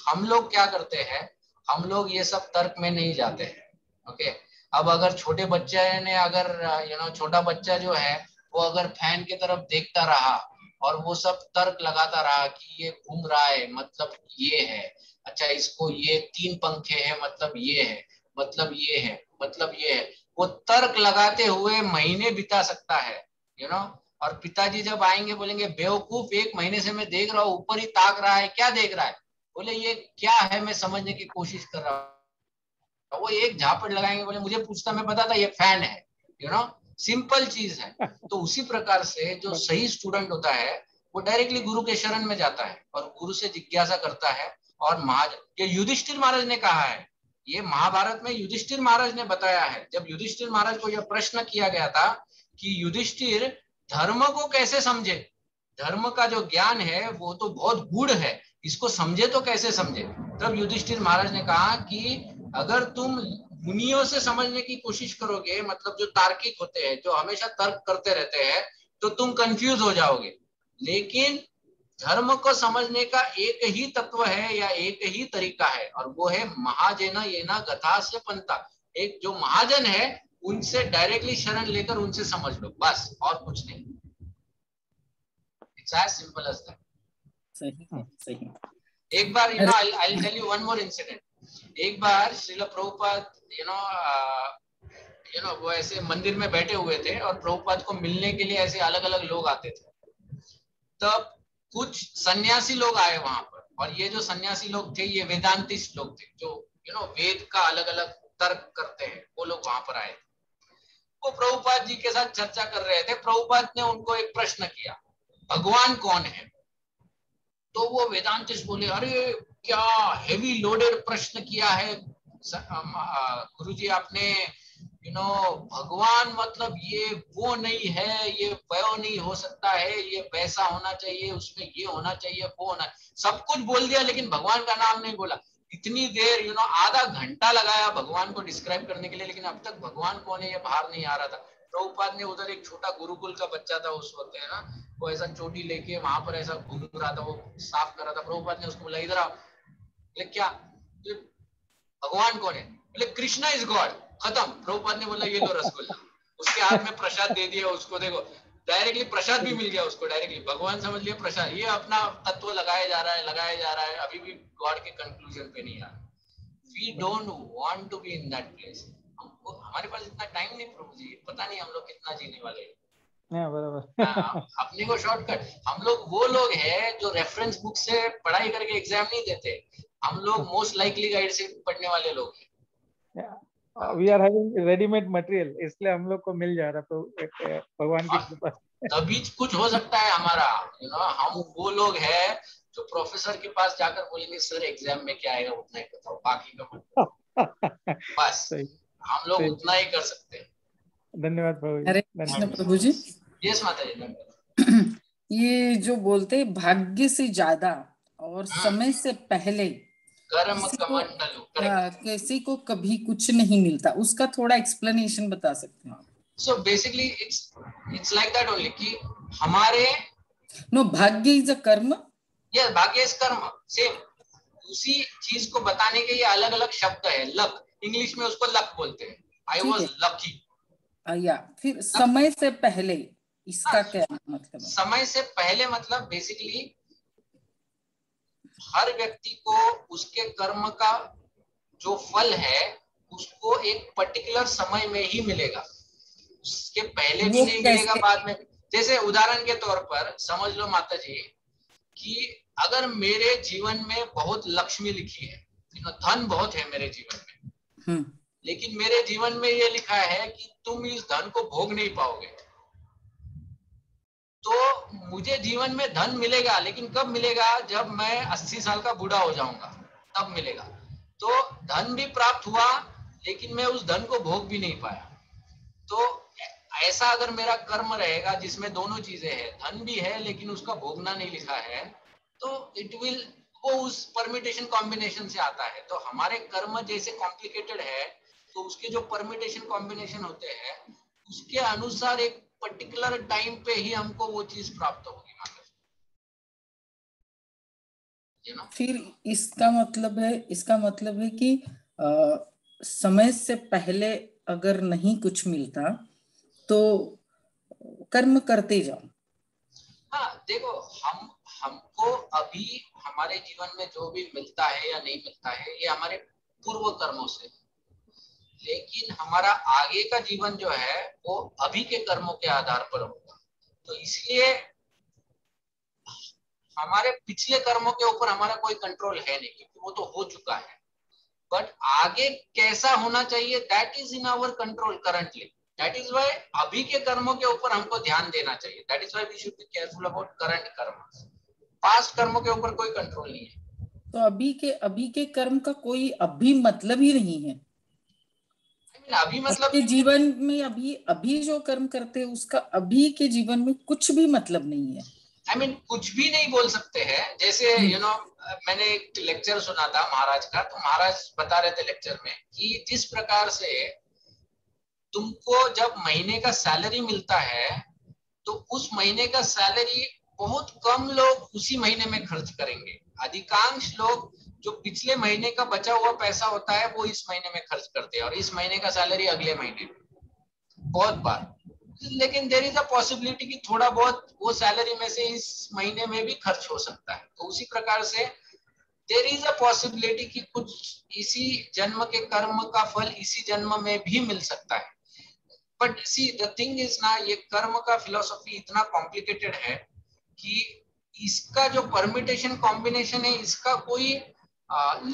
हम लोग क्या करते हैं, हम लोग ये सब तर्क में नहीं जाते हैं। ओके, अब अगर छोटे बच्चे ने अगर छोटा बच्चा जो है वो अगर फैन की तरफ देखता रहा और वो सब तर्क लगाता रहा कि ये घूम रहा है मतलब ये है, अच्छा इसको ये 3 पंखे हैं मतलब ये है, मतलब ये है, मतलब ये है, वो तर्क लगाते हुए महीने बिता सकता है, और पिताजी जब आएंगे बोलेंगे बेवकूफ, 1 महीने से मैं देख रहा हूँ, ऊपर ही ताक रहा है, क्या देख रहा है, बोले ये क्या है, मैं समझने की कोशिश कर रहा हूँ। वो एक झापड़ लगाएंगे, बोले मुझे पूछता, मैं पता था ये फैन है, सिंपल चीज है। तो उसी प्रकार से जो सही स्टूडेंट होता है वो डायरेक्टली गुरु के शरण में जाता है और गुरु से जिज्ञासा करता है। और ये युधिष्ठिर महाराज ने कहा है, ये महाभारत में युधिष्ठिर महाराज ने बताया है। जब युधिष्ठिर महाराज को यह प्रश्न किया गया था कि युधिष्ठिर धर्म को कैसे समझे, धर्म का जो ज्ञान है वो तो बहुत गूढ़ है, इसको समझे तो कैसे समझे। तब युधिष्ठिर महाराज ने कहा कि अगर तुम मुनियों से समझने की कोशिश करोगे, मतलब जो तार्किक होते हैं, जो हमेशा तर्क करते रहते हैं, तो तुम कंफ्यूज हो जाओगे। लेकिन धर्म को समझने का एक ही तत्व है या एक ही तरीका है, और वो है महाजन येना गथास्य पंथा। एक जो महाजन है उनसे डायरेक्टली शरण लेकर उनसे समझ लो, बस, और कुछ नहीं। It's as simple as that. सही है, सही। एक बार I will tell you one more incident. एक बार श्रील प्रभुपाद वो ऐसे मंदिर में बैठे हुए थे और प्रभुपाद को मिलने के लिए ऐसे अलग अलग लोग आते थे। तब कुछ सन्यासी लोग आए वहां पर, और ये जो सन्यासी लोग थे ये वेदांतिस्ट लोग थे, जो वेद का अलग अलग तर्क करते हैं, वो लोग वहां पर आए थे। वो प्रभुपाद जी के साथ चर्चा कर रहे थे। प्रभुपाद ने उनको एक प्रश्न किया, भगवान कौन है? तो वो वेदांतिस्ट बोले, अरे क्या हेवी लोडेड प्रश्न किया है गुरुजी आपने, भगवान मतलब ये वो नहीं है, ये वो नहीं हो सकता है, ये वैसा होना चाहिए, उसमें ये होना चाहिए, वो होना, सब कुछ बोल दिया लेकिन भगवान का नाम नहीं बोला। इतनी देर आधा घंटा लगाया भगवान को डिस्क्राइब करने के लिए, लेकिन अब तक भगवान कौन है ये बाहर नहीं आ रहा था। प्रभुपाद ने उधर एक छोटा गुरुकुल का बच्चा था उस वक्त, है ना, वो ऐसा चोटी लेके वहां पर ऐसा घूम रहा था, वो साफ कर रहा था। प्रभुपाद ने उसको बोला, इधर आओ। बोले क्या, भगवान कौन है? बोले कृष्णा इज गॉड। खत्म। प्रभुपाद ने बोला ये लो रसगुल्ला, उसके हाथ में प्रसाद दे दिया उसको। देखो डायरेक्टली प्रसाद भी मिल गया उसको, डायरेक्टली भगवान समझ लिया प्रसाद। ये अपना तत्व लगाया जा रहा है, अभी भी गॉड के कंक्लूजन पे नहीं आ रहा। We don't want to be in that place. हमारे पास इतना टाइम नहीं प्रभु जी, पता नहीं हम लोग कितना जीने वाले हैं। बराबर। अपने को शॉर्टकट, हम लोग वो लोग हैं जो रेफरेंस बुक से पढ़ाई करके एग्जाम नहीं देते, हम लोग मोस्ट लाइकली गाइड से पढ़ने वाले लोग हैं। We are having readymade material, इसलिए हम लोग को मिल जा रहा तो भगवान की कृपा। तभी कुछ हो सकता है हमारा, हम वो लोग हैं जो प्रोफेसर के पास जाकर बोलेंगे सर एग्जाम में क्या आएगा उतना ही बताओ, बाकी का मत। बस हम लोग उतना ही कर सकते हैं। धन्यवाद प्रभु जी। हरे कृष्ण प्रभु जी। यस माता जी। ये जो बोलते हैं भाग्य से ज्यादा और समय से पहले कर्म कमंडलु, किसी को कभी कुछ नहीं मिलता, उसका थोड़ा एक्सप्लेनेशन बता सकते हैं? So basically it's like that only कि हमारे भाग्य इज अ कर्म, ये भाग्य इज कर्म, सेम उसी चीज को बताने के ये अलग अलग शब्द है। लक, इंग्लिश में उसको लक बोलते हैं, आई वाज लकी। या फिर समय से पहले इसका क्या मतलब है? समय से पहले मतलब बेसिकली हर व्यक्ति को उसके कर्म का जो फल है उसको एक पर्टिकुलर समय में ही मिलेगा, उसके पहले भी नहीं मिलेगा, बाद में। जैसे उदाहरण के तौर पर समझ लो माता जी कि अगर मेरे जीवन में बहुत लक्ष्मी लिखी है, धन बहुत है मेरे जीवन में, लेकिन मेरे जीवन में ये लिखा है कि तुम इस धन को भोग नहीं पाओगे, तो मुझे जीवन में धन मिलेगा, लेकिन कब मिलेगा? जब मैं 80 साल का बूढ़ा हो जाऊंगा तब मिलेगा। तो धन भी प्राप्त हुआ लेकिन मैं उस धन को भोग भी नहीं पाया। तो ऐसा अगर मेरा कर्म रहेगा जिसमें दोनों चीजें हैं, धन भी है लेकिन उसका भोगना नहीं लिखा है, तो इट विल, वो उस परम्यूटेशन कॉम्बिनेशन से आता है। तो हमारे कर्म जैसे कॉम्प्लिकेटेड है तो उसके जो परम्यूटेशन कॉम्बिनेशन होते हैं उसके अनुसार एक पर्टिकुलर टाइम पे ही हमको वो चीज प्राप्त होगी। फिर इसका मतलब है कि समय से पहले अगर नहीं कुछ मिलता तो कर्म करते जाओ। हाँ देखो, हमको अभी हमारे जीवन में जो भी मिलता है या नहीं मिलता है ये हमारे पूर्व कर्मों से, लेकिन हमारा आगे का जीवन जो है वो अभी के कर्मों के आधार पर होगा। तो इसलिए हमारे पिछले कर्मों के ऊपर हमारा कोई कंट्रोल है नहीं, क्योंकि वो तो हो चुका है। बट आगे कैसा होना चाहिए that is in our control currently. That is why अभी के कर्मों के ऊपर हमको ध्यान देना चाहिए। That is why we should be careful about current karma. Past कर्मों के ऊपर कोई कंट्रोल नहीं है। तो अभी के कर्म का कोई अभी मतलब ही नहीं है। अभी मतलब के जीवन में अभी जो कर्म करते हैं उसका अभी के जीवन में कुछ भी मतलब नहीं है। कुछ भी नहीं बोल सकते हैं। जैसे मैंने एक लेक्चर सुना था महाराज का, तो महाराज बता रहे थे लेक्चर में कि जिस प्रकार से तुमको जब महीने का सैलरी मिलता है तो उस महीने का सैलरी बहुत कम लोग उसी महीने में खर्च करेंगे। अधिकांश लोग जो पिछले महीने का बचा हुआ पैसा होता है वो इस महीने में खर्च करते हैं और इस महीने का सैलरी अगले महीने में, बहुत बार। लेकिन देयर इज अ पॉसिबिलिटी कि थोड़ा बहुत वो सैलरी में से इस महीने में भी खर्च हो सकता है। तो उसी प्रकार से देयर इज अ पॉसिबिलिटी कि कुछ इसी जन्म के कर्म का फल इसी जन्म में भी मिल सकता है। But see the thing is ना, ये कर्म का फिलॉसफी इतना कॉम्प्लिकेटेड है कि इसका जो परम्यूटेशन कॉम्बिनेशन है इसका कोई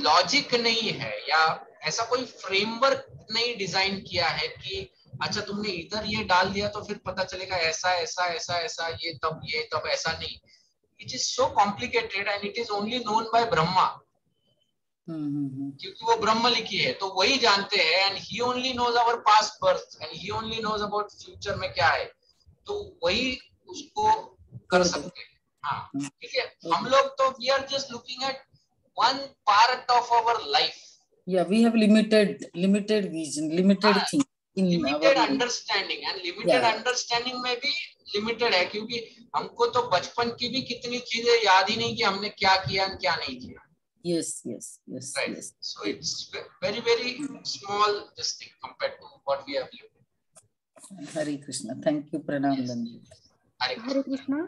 लॉजिक नहीं है, या ऐसा कोई फ्रेमवर्क नहीं डिजाइन किया है कि अच्छा तुमने इधर ये डाल दिया तो फिर पता चलेगा ऐसा ऐसा ऐसा ऐसा, ये तब ऐसा नहीं। It is so complicated and it is only known by Brahma, क्योंकि वो ब्रह्म लिखी है तो वही जानते हैं। And he only knows our past birth and he only knows about future में क्या है, तो वही उसको कर सकते हैं। हाँ, ठीक है। हम लोग तो we are just looking at one part of our life. Yeah, we have limited vision, limited thing in limited our understanding, and limited understanding में भी लिमिटेड है, क्योंकि हमको तो बचपन की भी कितनी चीजें याद ही नहीं कि हमने क्या किया और क्या नहीं किया। Yes. Right. Yes. So it's very small this thing compared to what we have lived. Hare Krishna. Thank you. Pranam. Yes. Hare Krishna.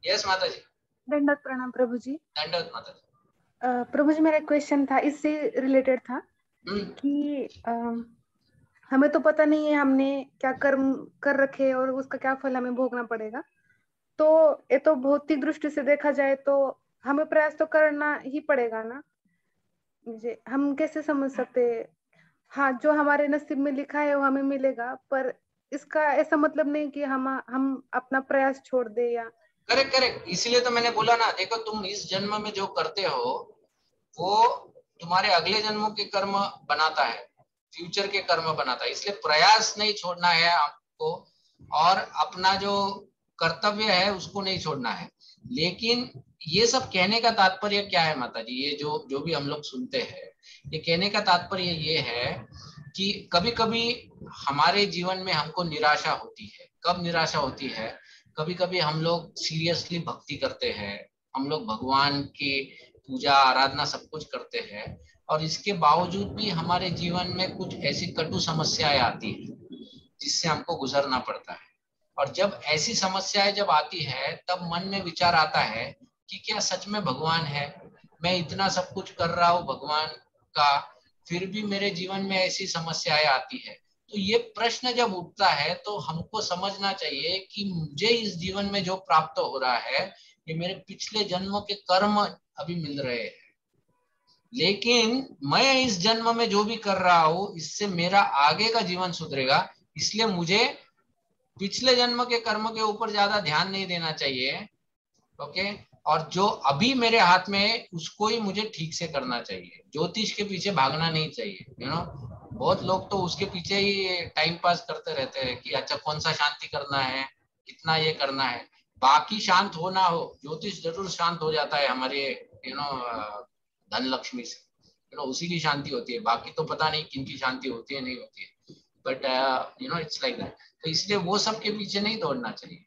Yes माता जी। दंडवत प्रणाम प्रभु जी। दंडवत माता जी। प्रभु जी, मेरा क्वेश्चन था, इससे रिलेटेड था कि हमें तो पता नहीं है हमने क्या कर्म कर रखे और उसका क्या फल हमें भोगना पड़ेगा। तो ये तो भौतिक दृष्टि से देखा जाए तो हमें प्रयास तो करना ही पड़ेगा ना। मुझे हम कैसे समझ सकते हैं? हाँ, जो हमारे नसीब में लिखा है वो हमें मिलेगा, पर इसका ऐसा मतलब नहीं कि हम अपना प्रयास छोड़ दे या। करेक्ट करेक्ट, इसलिए तो मैंने बोला ना, देखो तुम इस जन्म में जो करते हो वो तुम्हारे अगले जन्मों के कर्म बनाता है, फ्यूचर के कर्म बनाता है। इसलिए प्रयास नहीं छोड़ना है आपको, और अपना जो कर्तव्य है उसको नहीं छोड़ना है। लेकिन ये सब कहने का तात्पर्य क्या है माता जी, ये जो जो भी हम लोग सुनते हैं, ये कहने का तात्पर्य ये है कि कभी कभी हमारे जीवन में हमको निराशा होती है। कब निराशा होती है? कभी कभी हम लोग सीरियसली भक्ति करते हैं, हम लोग भगवान की पूजा आराधना सब कुछ करते हैं, और इसके बावजूद भी हमारे जीवन में कुछ ऐसी कटु समस्याएं आती हैं जिससे हमको गुजरना पड़ता है। और जब ऐसी समस्याएं जब आती है तब मन में विचार आता है कि क्या सच में भगवान है? मैं इतना सब कुछ कर रहा हूँ भगवान का, फिर भी मेरे जीवन में ऐसी समस्याएं आती है। तो ये प्रश्न जब उठता है तो हमको समझना चाहिए कि मुझे इस जीवन में जो प्राप्त हो रहा है ये मेरे पिछले जन्मों के कर्म अभी मिल रहे हैं, लेकिन मैं इस जन्म में जो भी कर रहा हूँ इससे मेरा आगे का जीवन सुधरेगा। इसलिए मुझे पिछले जन्म के कर्म के ऊपर ज्यादा ध्यान नहीं देना चाहिए, ओके। और जो अभी मेरे हाथ में है उसको ही मुझे ठीक से करना चाहिए। ज्योतिष के पीछे भागना नहीं चाहिए, यू नो। बहुत लोग तो उसके पीछे ही टाइम पास करते रहते हैं कि अच्छा कौन सा शांति करना है, कितना ये करना है। बाकी शांत हो ना हो, ज्योतिष जरूर शांत हो जाता है हमारे यू नो धन लक्ष्मी से, यू नो, उसी की शांति होती है। बाकी तो पता नहीं किन की शांति होती है नहीं होती है, but you know it's like that. तो इसलिए वो सब के पीछे नहीं दौड़ना चाहिए,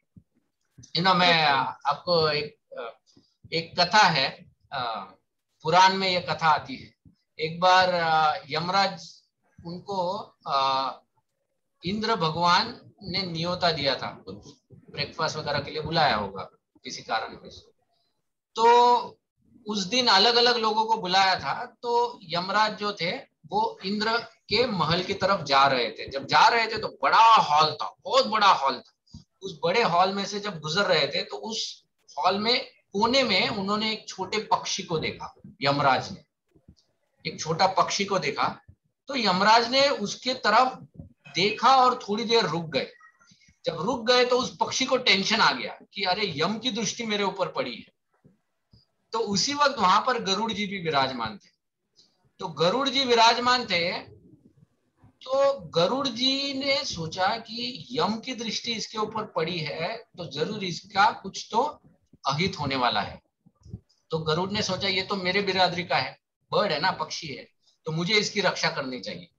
यू नो। मैं आपको एक कथा है, पुराण में ये कथा आती है। एक बार यमराज उनको इंद्र भगवान ने न्योता दिया था, कुछ ब्रेकफास्ट वगैरह के लिए बुलाया होगा किसी कारण से। तो उस दिन अलग अलग लोगों को बुलाया था। तो यमराज जो थे वो इंद्र के महल की तरफ जा रहे थे। जब जा रहे थे तो बड़ा हॉल था, बहुत बड़ा हॉल था। उस बड़े हॉल में से जब गुजर रहे थे तो उस हॉल में कोने में उन्होंने एक छोटे पक्षी को देखा। यमराज ने एक छोटा पक्षी को देखा, तो यमराज ने उसके तरफ देखा और थोड़ी देर रुक गए। जब रुक गए तो उस पक्षी को टेंशन आ गया कि अरे यम की दृष्टि मेरे ऊपर पड़ी है। तो उसी वक्त वहां पर गरुड़ जी भी विराजमान थे। तो गरुड़ जी विराजमान थे, तो गरुड़ जी ने सोचा कि यम की दृष्टि इसके ऊपर पड़ी है तो जरूर इसका कुछ तो अहित होने वाला है। तो गरुड़ ने सोचा ये तो मेरे बिरादरी का है, बर्ड है ना, पक्षी है, तो मुझे इसकी रक्षा करनी चाहिए।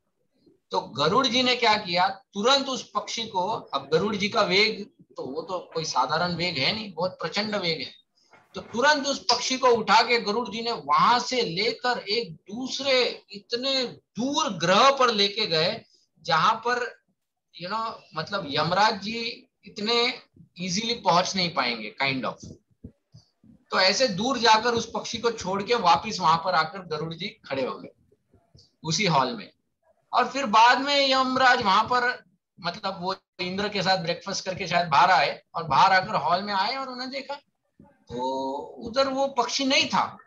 तो गरुड़ जी ने क्या किया, तुरंत उस पक्षी को, अब गरुड़ जी का वेग तो वो तो कोई साधारण वेग है नहीं, बहुत प्रचंड वेग है। तो तुरंत उस पक्षी को उठा के गरुड़ जी ने वहां से लेकर एक दूसरे इतने दूर ग्रह पर लेके गए जहां पर यू नो मतलब यमराज जी इतने इजीली पहुंच नहीं पाएंगे, काइंड ऑफ। तो ऐसे दूर जाकर उस पक्षी को छोड़ के वापिस वहां पर आकर गरुड़ जी खड़े हो गए उसी हॉल में। और फिर बाद में यमराज वहां पर मतलब वो इंद्र के साथ ब्रेकफास्ट करके शायद बाहर आए, और बाहर आकर हॉल में आए और उन्हें देखा तो उधर वो पक्षी नहीं था।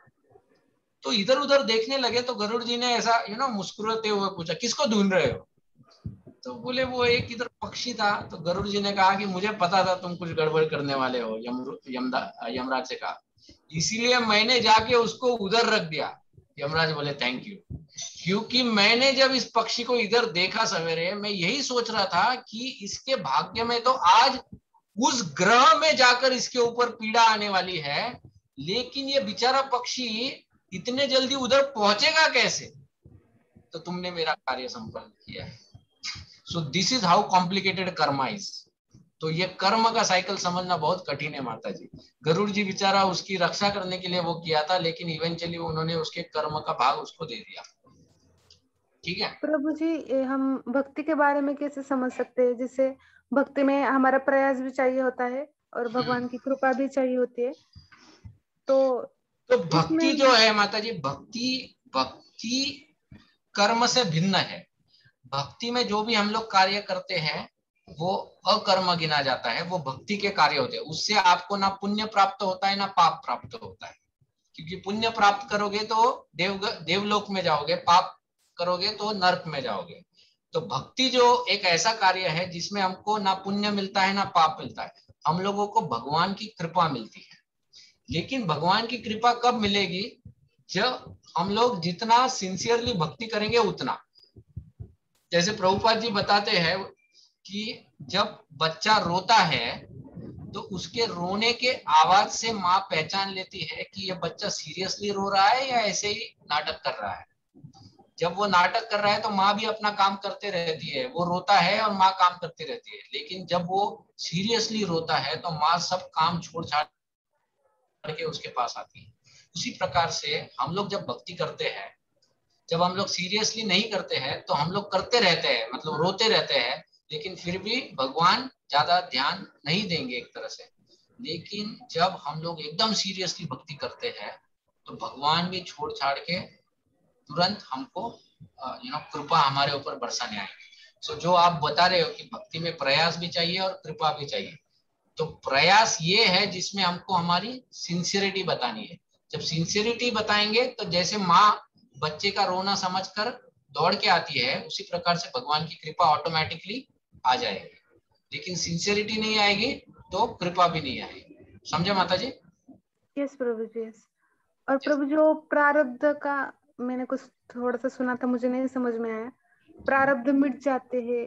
तो इधर उधर देखने लगे तो गरुड़ जी ने ऐसा यू नो मुस्कुराते हुए पूछा किसको ढूंढ रहे हो? तो बोले वो एक इधर पक्षी था। तो गरुड़ जी ने कहा कि मुझे पता था तुम कुछ गड़बड़ करने वाले हो। यमराज से कहा, इसीलिए मैंने जाके उसको उधर रख दिया। यमराज बोले थैंक यू, क्योंकि मैंने जब इस पक्षी को इधर देखा सवेरे, मैं यही सोच रहा था कि इसके भाग्य में तो आज उस ग्रह में जाकर इसके ऊपर पीड़ा आने वाली है, लेकिन ये बेचारा पक्षी इतने जल्दी उधर पहुंचेगा कैसे? तो तुमने मेरा कार्य संपन्न किया है। So this is how complicated Karma is. तो ये कर्म का साइकिल समझना बहुत कठिन है माता जी। गरुड़ जी बेचारा उसकी रक्षा करने के लिए वो किया था, लेकिन इवेंचुअली उन्होंने उसके कर्म का भाग उसको दे दिया। ठीक है प्रभु जी, हम भक्ति के बारे में कैसे समझ सकते हैं? जैसे भक्ति में हमारा प्रयास भी चाहिए होता है और भगवान की कृपा भी चाहिए होती है। तो भक्ति जो है माता जी, भक्ति कर्म से भिन्न है। भक्ति में जो भी हम लोग कार्य करते हैं वो अकर्म गिना जाता है, वो भक्ति के कार्य होते हैं। उससे आपको ना पुण्य प्राप्त होता है ना पाप प्राप्त होता है, क्योंकि पुण्य प्राप्त करोगे तो देवलोक में जाओगे, पाप करोगे तो नरक में जाओगे। तो भक्ति जो एक ऐसा कार्य है जिसमें हमको ना पुण्य मिलता है ना पाप मिलता है, हम लोगों को भगवान की कृपा मिलती है। लेकिन भगवान की कृपा कब मिलेगी? जब हम लोग जितना सिंसियरली भक्ति करेंगे उतना। जैसे प्रभुपाद जी बताते हैं कि जब बच्चा रोता है तो उसके रोने के आवाज से माँ पहचान लेती है कि ये बच्चा सीरियसली रो रहा है या ऐसे ही नाटक कर रहा है। जब वो नाटक कर रहा है तो माँ भी अपना काम करते रहती है, वो रोता है और माँ काम करती रहती है। लेकिन जब वो सीरियसली रोता है तो माँ सब काम छोड़ छाड़ के उसके पास आती है। उसी प्रकार से हम लोग जब भक्ति करते हैं, जब हम लोग सीरियसली नहीं करते हैं तो हम लोग करते रहते हैं, मतलब रोते रहते हैं, लेकिन फिर भी भगवान ज्यादा ध्यान नहीं देंगे एक तरह से। लेकिन जब हम लोग एकदम सीरियसली भक्ति करते हैं तो भगवान भी छोड़ छाड़ के तुरंत हमको कृपा हमारे ऊपर बरसाने आएगी। सो जो आप बता रहे हो कि भक्ति में प्रयास भी चाहिए और कृपा भी चाहिए, तो प्रयास ये है जिसमें हमको हमारी सिंसियरिटी बतानी है। जब सिंसियरिटी बताएंगे तो जैसे माँ बच्चे का रोना समझकर दौड़ के आती है, उसी प्रकार से भगवान की कृपा ऑटोमेटिकली आ जाएगी। लेकिन सिंसियरिटी नहीं आएगी तो कृपा भी नहीं आएगी। समझे माता जी? यस प्रभु जी, यस। और प्रभु जो प्रारब्ध का मैंने कुछ थोड़ा सा सुना था, मुझे नहीं समझ में आया। प्रारब्ध मिट जाते हैं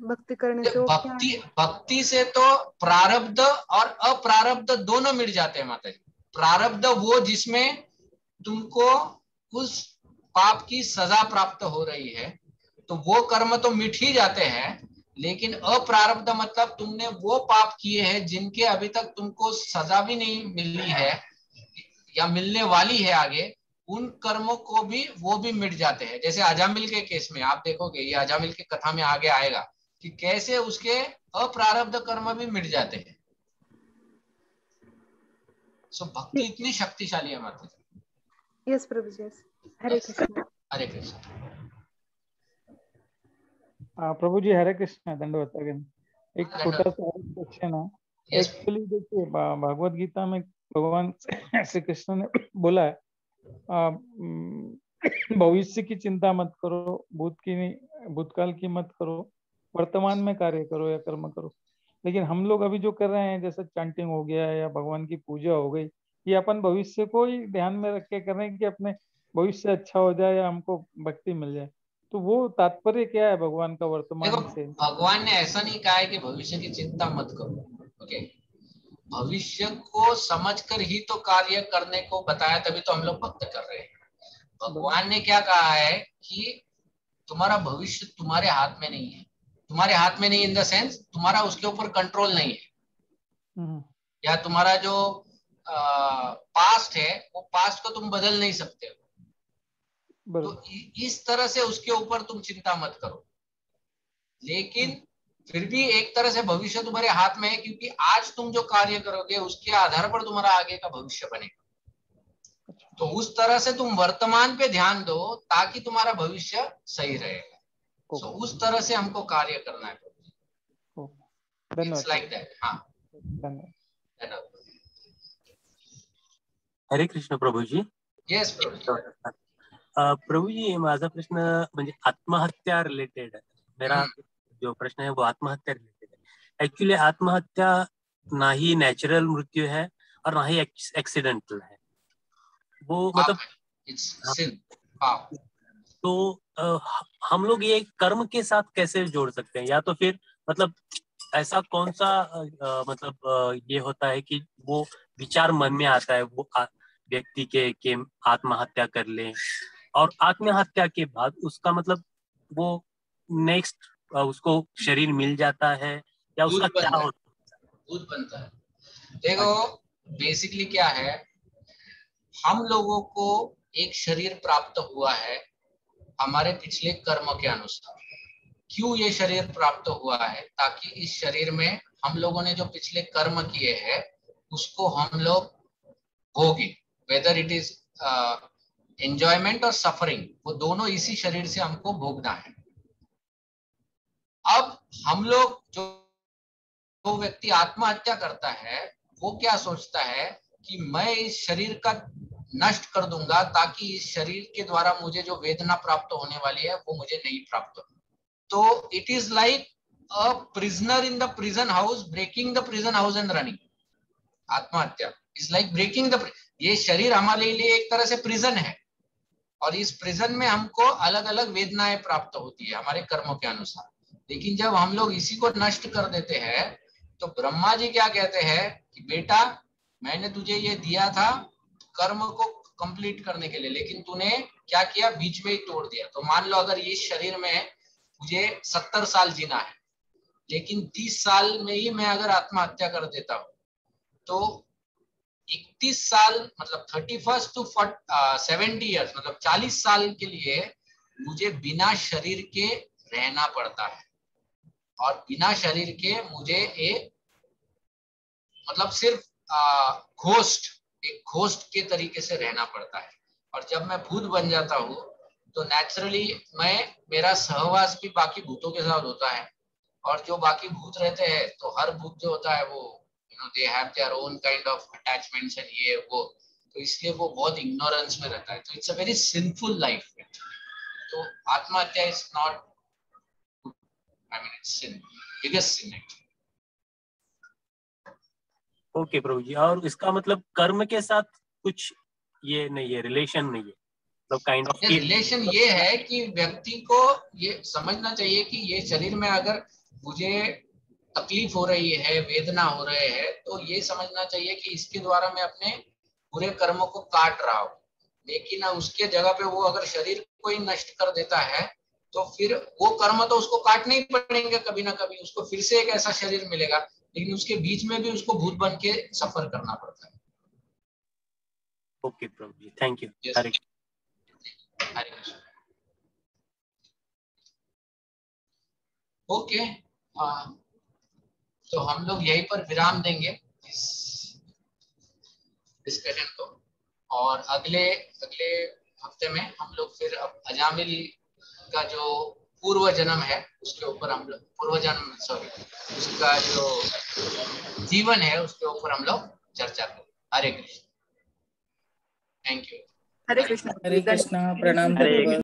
भक्ति करने से, वो क्या है? भक्ति से तो प्रारब्ध और अप्रारब्ध दोनों मिट जाते हैं माता जी। प्रारब्ध वो जिसमें तुमको उस पाप की सजा प्राप्त हो रही है, तो वो कर्म तो मिट ही जाते हैं। लेकिन अप्रारब्ध मतलब तुमने वो पाप किए हैं जिनके अभी तक तुमको सजा भी नहीं मिली है या मिलने वाली है आगे, उन कर्मों को भी वो भी मिट जाते हैं। जैसे अजामिल के केस में आप देखोगे, ये अजामिल की कथा में आगे आएगा कि कैसे उसके अप्रारब्ध कर्म भी मिट जाते हैं। सो भक्ति इतनी शक्तिशाली है माता जी। यस प्रभु जी, यस। हरे कृष्ण। हरे कृष्ण। प्रभु जी हरे कृष्ण, दंडवत अगेन। एक छोटा सा क्वेश्चन है। एक्चुअली देखिए भागवत गीता में भगवान श्री कृष्ण ने बोला है भविष्य की चिंता मत करो, भूतकाल की मत करो, वर्तमान में कार्य करो या कर्म करो। लेकिन हम लोग अभी जो कर रहे हैं, जैसे चैंटिंग हो गया या भगवान की पूजा हो गई, ये अपन भविष्य को ही ध्यान में रख के कर रहे हैं कि अपने भविष्य अच्छा हो जाए या हमको भक्ति मिल जाए। तो वो तात्पर्य क्या है भगवान का वर्तमान से? भगवान ने ऐसा नहीं कहा है कि भविष्य की चिंता मत करो। ओके, भविष्य को समझकर ही तो कार्य करने को बताया, तभी तो हम लोग भक्त कर रहे हैं। भगवान ने क्या कहा है कि तुम्हारा भविष्य तुम्हारे हाथ में नहीं है। तुम्हारे हाथ में नहीं इन द सेंस तुम्हारा उसके ऊपर कंट्रोल नहीं है, या तुम्हारा जो पास्ट है वो पास्ट को तुम बदल नहीं सकते हो। तो इस तरह से उसके ऊपर तुम चिंता मत करो। लेकिन फिर भी एक तरह से भविष्य तुम्हारे हाथ में है, क्योंकि आज तुम जो कार्य करोगे उसके आधार पर तुम्हारा आगे का भविष्य बनेगा। तो उस तरह से तुम वर्तमान पे ध्यान दो ताकि तुम्हारा भविष्य सही रहेगा। तो उस तरह से हमको कार्य करना है। It's like that. हाँ, हरे कृष्ण प्रभू जी। येस प्रभू जी। प्रभू जी, माझा प्रश्न म्हणजे आत्महत्या रिलेटेड है। मेरा जो प्रश्न है वो आत्महत्या रिलेटेड है। एक्चुअली आत्महत्या ना ही नेचुरल मृत्यु है और ना ही एक्सीडेंटल है, वो मतलब तो हम लोग ये कर्म के साथ कैसे जोड़ सकते हैं? या तो फिर मतलब ऐसा कौन सा मतलब ये होता है कि वो विचार मन में आता है वो व्यक्ति के आत्महत्या कर ले, और आत्महत्या के बाद उसका मतलब वो नेक्स्ट उसको शरीर मिल जाता है या उसका क्या होता है? भूत बनता है। देखो बेसिकली क्या है, हम लोगों को एक शरीर प्राप्त हुआ है हमारे पिछले कर्म के अनुसार। क्यों ये शरीर प्राप्त हुआ है? ताकि इस शरीर में हम लोगों ने जो पिछले कर्म किए हैं उसको हम लोग भोगे, वेदर इट इज एंजॉयमेंट और सफरिंग, वो दोनों इसी शरीर से हमको भोगना है। अब हम लोग जो व्यक्ति आत्महत्या करता है वो क्या सोचता है कि मैं इस शरीर का नष्ट कर दूंगा ताकि इस शरीर के द्वारा मुझे जो वेदना प्राप्त होने वाली है वो मुझे नहीं प्राप्त हो। तो it is like a prisoner in the prison house breaking the prison house and running. Atmahatya is like breaking the, ये शरीर हमारे लिए एक तरह से प्रिजन है और इस प्रिजन में हमको अलग अलग वेदनाएं प्राप्त होती है हमारे कर्मों के अनुसार। लेकिन जब हम लोग इसी को नष्ट कर देते हैं तो ब्रह्मा जी क्या कहते हैं कि बेटा मैंने तुझे ये दिया था कर्म को कंप्लीट करने के लिए, लेकिन तूने क्या किया, बीच में ही तोड़ दिया। तो मान लो अगर इस शरीर में मुझे 70 साल जीना है लेकिन 30 साल में ही मैं अगर आत्महत्या कर देता हूँ तो 31 साल मतलब 31 टू 70 ईयर्स मतलब 40 साल के लिए मुझे बिना शरीर के रहना पड़ता है और बिना शरीर के मुझे एक मतलब सिर्फ घोस्ट के तरीके से रहना पड़ता है। और जब मैं भूत बन जाता हूँ तो नेचुरली मेरा सहवास भी बाकी भूतों के साथ होता है और जो बाकी भूत रहते हैं तो हर भूत जो होता है वो they have their own kind of attachments and ये वो, तो इसलिए वो बहुत इग्नोरेंस में रहता है। तो it's a very sinful life. तो आत्महत्या is not, I mean it's sin, biggest sin. Okay प्रभु जी, और इसका मतलब कर्म के साथ कुछ ये नहीं है, रिलेशन नहीं है, मतलब काइंड ऑफ रिलेशन ये है कि व्यक्ति को ये समझना चाहिए कि ये शरीर में अगर मुझे तकलीफ हो रही है, वेदना हो रहे हैं, तो ये समझना चाहिए कि इसके द्वारा मैं अपने बुरे कर्मों को काट रहा हूँ। लेकिन उसके जगह पे वो अगर शरीर को ही नष्ट कर देता है तो फिर वो कर्म तो उसको काटने ही पड़ेंगे कभी ना कभी, उसको फिर से एक ऐसा शरीर मिलेगा, लेकिन उसके बीच में भी उसको भूत बन के सफर करना पड़ता है। Okay Prabhu ji, thank you. Yes. Hare Krishna. Okay, तो हम लोग यहीं पर विराम देंगे इस डिस्कशन को और अगले हफ्ते में हम लोग फिर अब अजामिल का जो पूर्व जन्म है उसके ऊपर हम लोग उसका जो जीवन है उसके ऊपर हम लोग चर्चा करें। हरे कृष्ण। Thank you. हरे कृष्ण। हरे कृष्णा, प्रणाम हरे प्रभु।